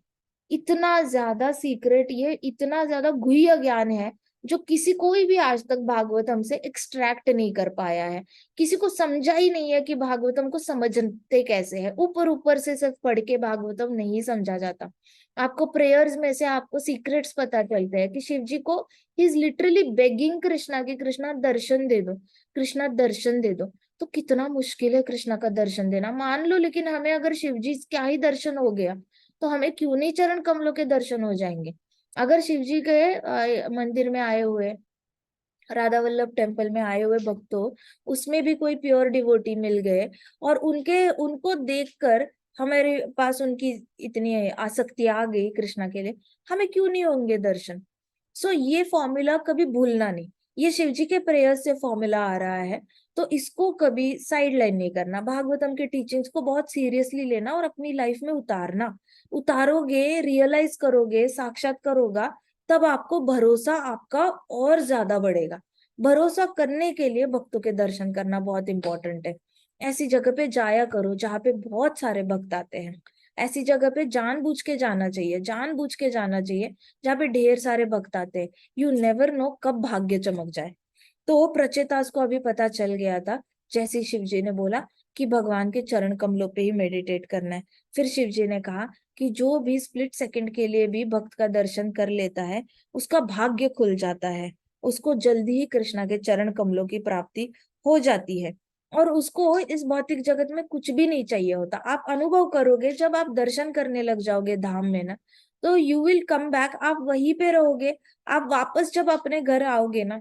इतना ज्यादा सीक्रेट, ये इतना ज्यादा गुह्य ज्ञान है जो किसी कोई भी आज तक भागवतम से एक्सट्रैक्ट नहीं कर पाया है। किसी को समझा ही नहीं है कि भागवतम को समझते कैसे है, ऊपर ऊपर से सिर्फ पढ़ के भागवतम नहीं समझा जाता। आपको प्रेयर्स में से आपको सीक्रेट्स पता चलते हैं कि शिव जी को he is literally begging Krishna की कृष्णा दर्शन दे दो, कृष्णा दर्शन दे दो। तो कितना मुश्किल है कृष्णा का दर्शन देना, मान लो, लेकिन हमें अगर शिव जी क्या ही दर्शन हो गया, तो हमें क्यों नहीं चरण कमलों के दर्शन हो जाएंगे। अगर शिव जी के मंदिर में आए हुए, राधा वल्लभ टेम्पल में आए हुए भक्तों, उसमें भी कोई प्योर डिवोटी मिल गए और उनके उनको देखकर हमारे पास उनकी इतनी आसक्ति आ गई कृष्णा के लिए, हमें क्यों नहीं होंगे दर्शन। सो ये फॉर्मूला कभी भूलना नहीं, ये शिव जी के प्रेयर से फॉर्मूला आ रहा है, तो इसको कभी साइड लाइन नहीं करना, भागवतम के टीचिंग्स को बहुत सीरियसली लेना और अपनी लाइफ में उतारना। उतारोगे, रियलाइज करोगे, साक्षात्कार होगा, तब आपको भरोसा आपका और ज्यादा बढ़ेगा। भरोसा करने के लिए भक्तों के दर्शन करना बहुत इंपॉर्टेंट है। ऐसी जगह पे जाया करो जहाँ पे बहुत सारे भक्त आते हैं, ऐसी जगह पे जानबूझ के जाना चाहिए, जानबूझ के जाना चाहिए जहाँ पे ढेर सारे भक्त आते हैं। यू नेवर नो कब भाग्य चमक जाए। तो प्रचेतास को अभी पता चल गया था, जैसे शिव जी ने बोला कि भगवान के चरण कमलों पे ही मेडिटेट करना है। फिर शिव जी ने कहा कि जो भी स्प्लिट सेकंड के लिए भी भक्त का दर्शन कर लेता है, उसका भाग्य खुल जाता है, उसको जल्दी ही कृष्णा के चरण कमलों की प्राप्ति हो जाती है। और उसको इस भौतिक जगत में कुछ भी नहीं चाहिए होता। आप अनुभव करोगे जब आप दर्शन करने लग जाओगे धाम में ना, तो यू विल कम बैक, आप वहीं पे रहोगे। आप वापस जब अपने घर आओगे ना,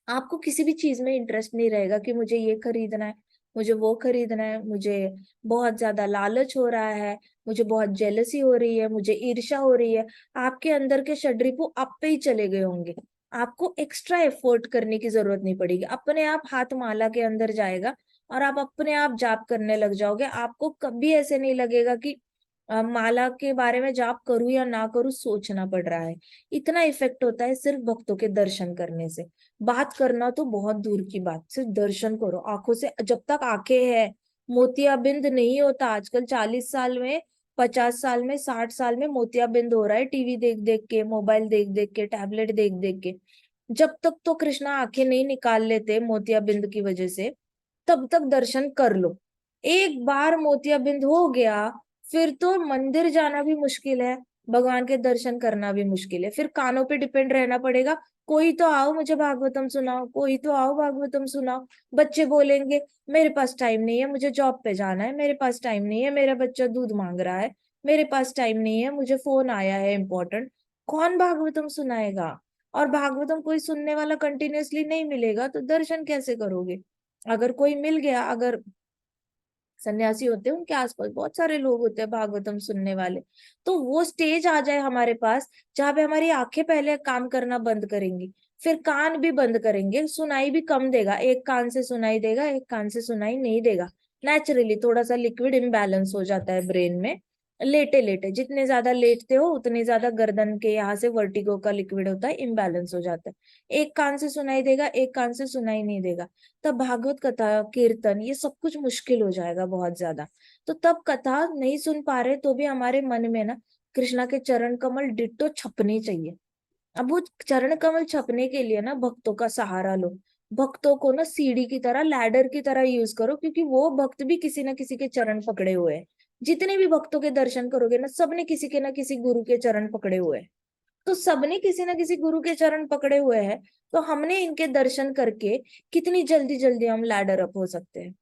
आपको किसी भी चीज में इंटरेस्ट नहीं रहेगा कि मुझे ये खरीदना है, मुझे वो खरीदना है, मुझे बहुत ज्यादा लालच हो रहा है, मुझे बहुत जेलसी हो रही है, मुझे ईर्ष्या हो रही है। आपके अंदर के षड्रिपु आप पे ही चले गए होंगे, आपको एक्स्ट्रा एफर्ट करने की जरूरत नहीं पड़ेगी, अपने आप हाथ माला के अंदर जाएगा और आप अपने आप जाप करने लग जाओगे। आपको कभी ऐसे नहीं लगेगा कि माला के बारे में जाप करूं या ना करूं सोचना पड़ रहा है। इतना इफेक्ट होता है सिर्फ भक्तों के दर्शन करने से। बात करना तो बहुत दूर की बात, सिर्फ दर्शन करो आंखों से, जब तक आंखें है। मोतियाबिंद नहीं होता आजकल, 40 साल में, 50 साल में, 60 साल में मोतियाबिंद हो रहा है, टीवी देख देख के, मोबाइल देख देख के, टैबलेट देख देख के। जब तक तो कृष्णा आंखें नहीं निकाल लेते मोतियाबिंद की वजह से, तब तक दर्शन कर लो। एक बार मोतियाबिंद हो गया, फिर तो मंदिर जाना भी मुश्किल है, भगवान के दर्शन करना भी मुश्किल है, फिर कानों पे डिपेंड रहना पड़ेगा। कोई तो आओ मुझे भागवतम सुनाओ, कोई तो आओ भागवतम सुनाओ। बच्चे बोलेंगे मेरे पास टाइम नहीं है, मुझे जॉब पे जाना है, मेरे पास टाइम नहीं है, मेरा बच्चा दूध मांग रहा है, मेरे पास टाइम नहीं है, मुझे फोन आया है इम्पोर्टेंट। कौन भागवतम सुनाएगा? और भागवतम कोई सुनने वाला कंटिन्यूअसली नहीं मिलेगा तो दर्शन कैसे करोगे? अगर कोई मिल गया, अगर सन्यासी होते हैं उनके आसपास बहुत सारे लोग होते हैं भागवतम सुनने वाले, तो वो स्टेज आ जाए हमारे पास जहां पे हमारी आंखें पहले काम करना बंद करेंगी, फिर कान भी बंद करेंगे, सुनाई भी कम देगा, एक कान से सुनाई देगा, एक कान से सुनाई नहीं देगा। नेचुरली थोड़ा सा लिक्विड इम्बैलेंस हो जाता है ब्रेन में। लेटे लेटे जितने ज्यादा लेटते हो उतनी ज्यादा गर्दन के यहाँ से वर्टिगो का लिक्विड होता है, इम्बैलेंस हो जाता है। एक कान से सुनाई देगा, एक कान से सुनाई नहीं देगा, तब भागवत कथा, कीर्तन, ये सब कुछ मुश्किल हो जाएगा बहुत ज्यादा। तो तब कथा नहीं सुन पा रहे तो भी हमारे मन में ना कृष्णा के चरण कमल डिट्टो छपने चाहिए। अब वो चरण कमल छपने के लिए ना भक्तों का सहारा लो। भक्तों को ना सीढ़ी की तरह, लैडर की तरह यूज करो, क्योंकि वो भक्त भी किसी ना किसी के चरण पकड़े हुए हैं। जितने भी भक्तों के दर्शन करोगे ना, सबने किसी के ना किसी गुरु के चरण पकड़े हुए हैं। तो सबने किसी ना किसी गुरु के चरण पकड़े हुए हैं, तो हमने इनके दर्शन करके कितनी जल्दी जल्दी हम लैडर अप हो सकते हैं।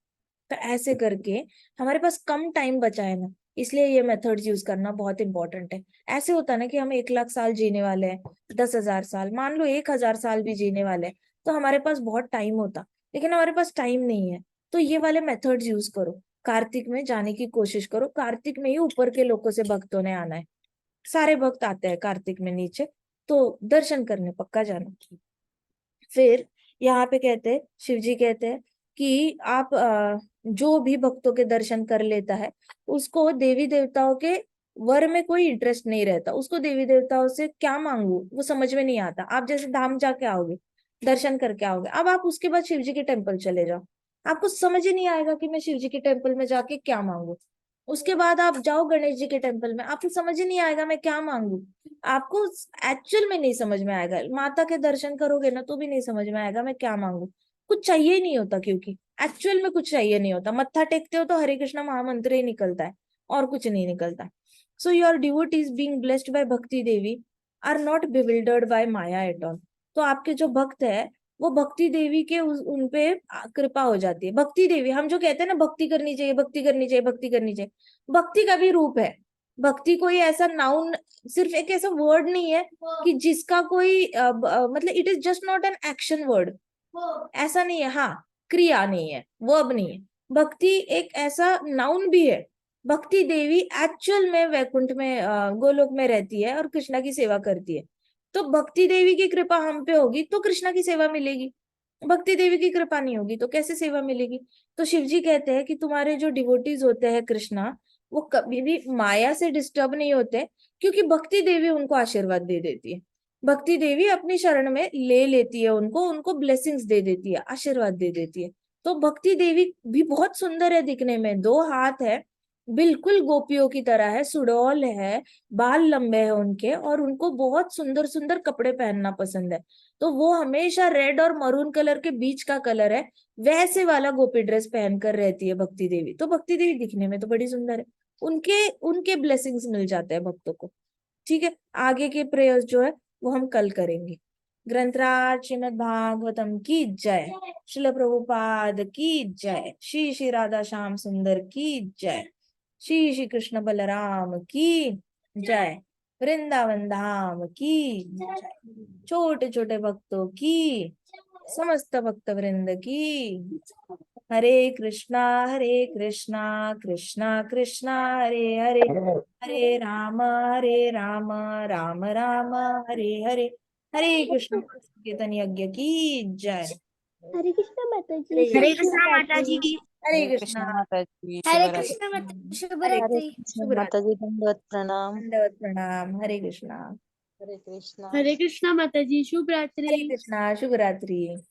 तो ऐसे करके हमारे पास कम टाइम बचा है ना, इसलिए ये मेथड्स यूज करना बहुत इंपॉर्टेंट है। ऐसे होता है ना कि हम 1 लाख साल जीने वाले हैं, 10,000 साल, मान लो 1,000 साल भी जीने वाले हैं, तो हमारे पास बहुत टाइम होता, लेकिन हमारे पास टाइम नहीं है। तो ये वाले मेथड्स यूज करो, कार्तिक में जाने की कोशिश करो, कार्तिक में ही ऊपर के लोगों से भक्तों ने आना है। सारे भक्त आते हैं कार्तिक में नीचे, तो दर्शन करने पक्का जाना। फिर यहाँ पे कहते हैं, शिव जी कहते हैं कि आप जो भी भक्तों के दर्शन कर लेता है, उसको देवी देवताओं के वर में कोई इंटरेस्ट नहीं रहता, उसको देवी देवताओं से क्या मांगू वो समझ में नहीं आता। आप जैसे धाम जाके आओगे, दर्शन करके आओगे, अब आप उसके बाद शिव जी के टेम्पल चले जाओ, आपको समझ ही नहीं आएगा कि मैं शिव जी के टेम्पल में जाके क्या मांगू। उसके बाद आप जाओ गणेश जी के टेम्पल में, आपको समझ ही नहीं आएगा मैं क्या मांगू। आपको एक्चुअल में नहीं समझ में आएगा, माता के दर्शन करोगे ना तो भी नहीं समझ में आएगा मैं क्या मांगू। कुछ चाहिए ही नहीं होता, क्योंकि एक्चुअल में कुछ चाहिए नहीं होता। मत्था टेकते हो तो हरे कृष्णा महामंत्र ही निकलता है, और कुछ नहीं निकलता। So your devotees being blessed by Bhakti Devi are not bewildered by maya at all. तो आपके जो भक्त है वो भक्ति देवी के उन पे कृपा हो जाती है। भक्ति देवी, हम जो कहते हैं ना भक्ति करनी चाहिए, भक्ति करनी चाहिए, भक्ति करनी चाहिए, भक्ति का भी रूप है। भक्ति कोई ऐसा नाउन, सिर्फ एक ऐसा वर्ड नहीं है कि जिसका कोई मतलब it is just not an action word, ऐसा नहीं है। हाँ, क्रिया नहीं है, वर्ब नहीं है। भक्ति एक ऐसा नाउन भी है। भक्ति देवी एक्चुअल में वैकुंठ में, गोलोक में रहती है और कृष्णा की सेवा करती है। तो भक्ति देवी की कृपा हम पे होगी तो कृष्णा की सेवा मिलेगी, भक्ति देवी की कृपा नहीं होगी तो कैसे सेवा मिलेगी? तो शिव जी कहते हैं कि तुम्हारे जो डिवोटीज होते हैं कृष्णा, वो कभी भी माया से डिस्टर्ब नहीं होते, क्योंकि भक्ति देवी उनको आशीर्वाद दे देती है। भक्ति देवी अपनी शरण में ले लेती है उनको, उनको ब्लेसिंग्स दे देती है, आशीर्वाद दे देती है। तो भक्ति देवी भी बहुत सुंदर है दिखने में, 2 हाथ है, बिल्कुल गोपियों की तरह है, सुडौल है, बाल लंबे हैं उनके, और उनको बहुत सुंदर सुंदर कपड़े पहनना पसंद है। तो वो हमेशा रेड और मरून कलर के बीच का कलर है, वैसे वाला गोपी ड्रेस पहनकर रहती है भक्ति देवी। तो भक्ति देवी दिखने में तो बड़ी सुंदर है, उनके उनके ब्लेसिंग्स मिल जाते हैं भक्तों को। ठीक है, आगे के प्रेयर्स जो है वो हम कल करेंगे। ग्रंथराज श्रीमद् भागवतम की जय, श्रील प्रभुपाद की जय, श्री श्री राधा श्याम सुंदर की जय, श्री श्री कृष्ण बलराम की जय, वृंदावन धाम की जय, छोटे छोटे भक्तों की, समस्त भक्त वृंद की। हरे कृष्णा कृष्णा कृष्णा हरे हरे, हरे राम राम राम हरे हरे। हरे कृष्ण कीर्तन यज्ञ की जय। हरे कृष्णा माता जी। हरे हरे कृष्ण कृष्णा माता माता जी। जी। हरे हरे कृष्णा। कृष्णा माता जी, हरे शुभ रात्रि। कृष्ण माता हरे शुभ हरे रात्रि। कृष्णा शुभ माता रात्रि। जी, दंडवत प्रणाम। दंडवत प्रणाम। हरे कृष्णा। हरे कृष्णा। हरे कृष्णा माता जी शुभ हरे रात्रि। कृष्णा। शुभ रात्रि।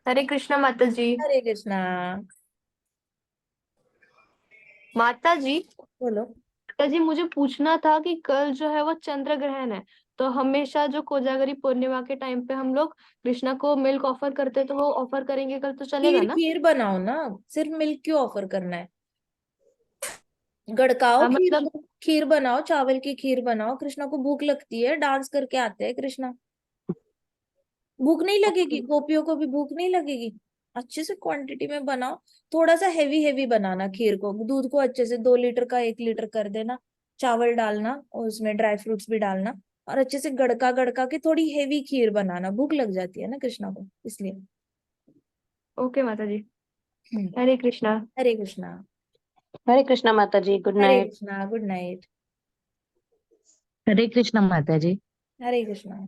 हरे कृष्णा माता जी। हरे कृष्णा। माता जी, बोलो। माता जी मुझे पूछना था कि कल जो है वो चंद्र ग्रहण है, तो हमेशा जो कोजागरी पूर्णिमा के टाइम पे हम लोग कृष्णा को मिल्क ऑफर करते हैं, तो वो ऑफर करेंगे कल तो चलेगा खीर ना? खीर बनाओ ना, सिर्फ मिल्क क्यों ऑफर करना है? गड़काओ हाँ खीर मतलब को, खीर बनाओ, चावल की खीर बनाओ। कृष्णा को भूख लगती है, डांस करके आते हैं कृष्णा। भूख नहीं लगेगी? गोपियों को भी भूख नहीं लगेगी? अच्छे से क्वांटिटी में बनाओ। थोड़ा सा हैवी हैवी बनाना खीर को, दूध को अच्छे से 2 लीटर का 1 लीटर कर देना। चावल डालना और उसमें ड्राई फ्रूट्स भी डालना, और अच्छे से गड़का गड़का के थोड़ी हैवी खीर बनाना। भूख लग जाती है ना कृष्णा को, इसलिए। ओके माता जी। हम्म। हरे कृष्णा। हरे कृष्णा। हरे कृष्णा माता जी, good Hare night. Krishna. Good night. Hare Krishna माता जी। हरे कृष्णा।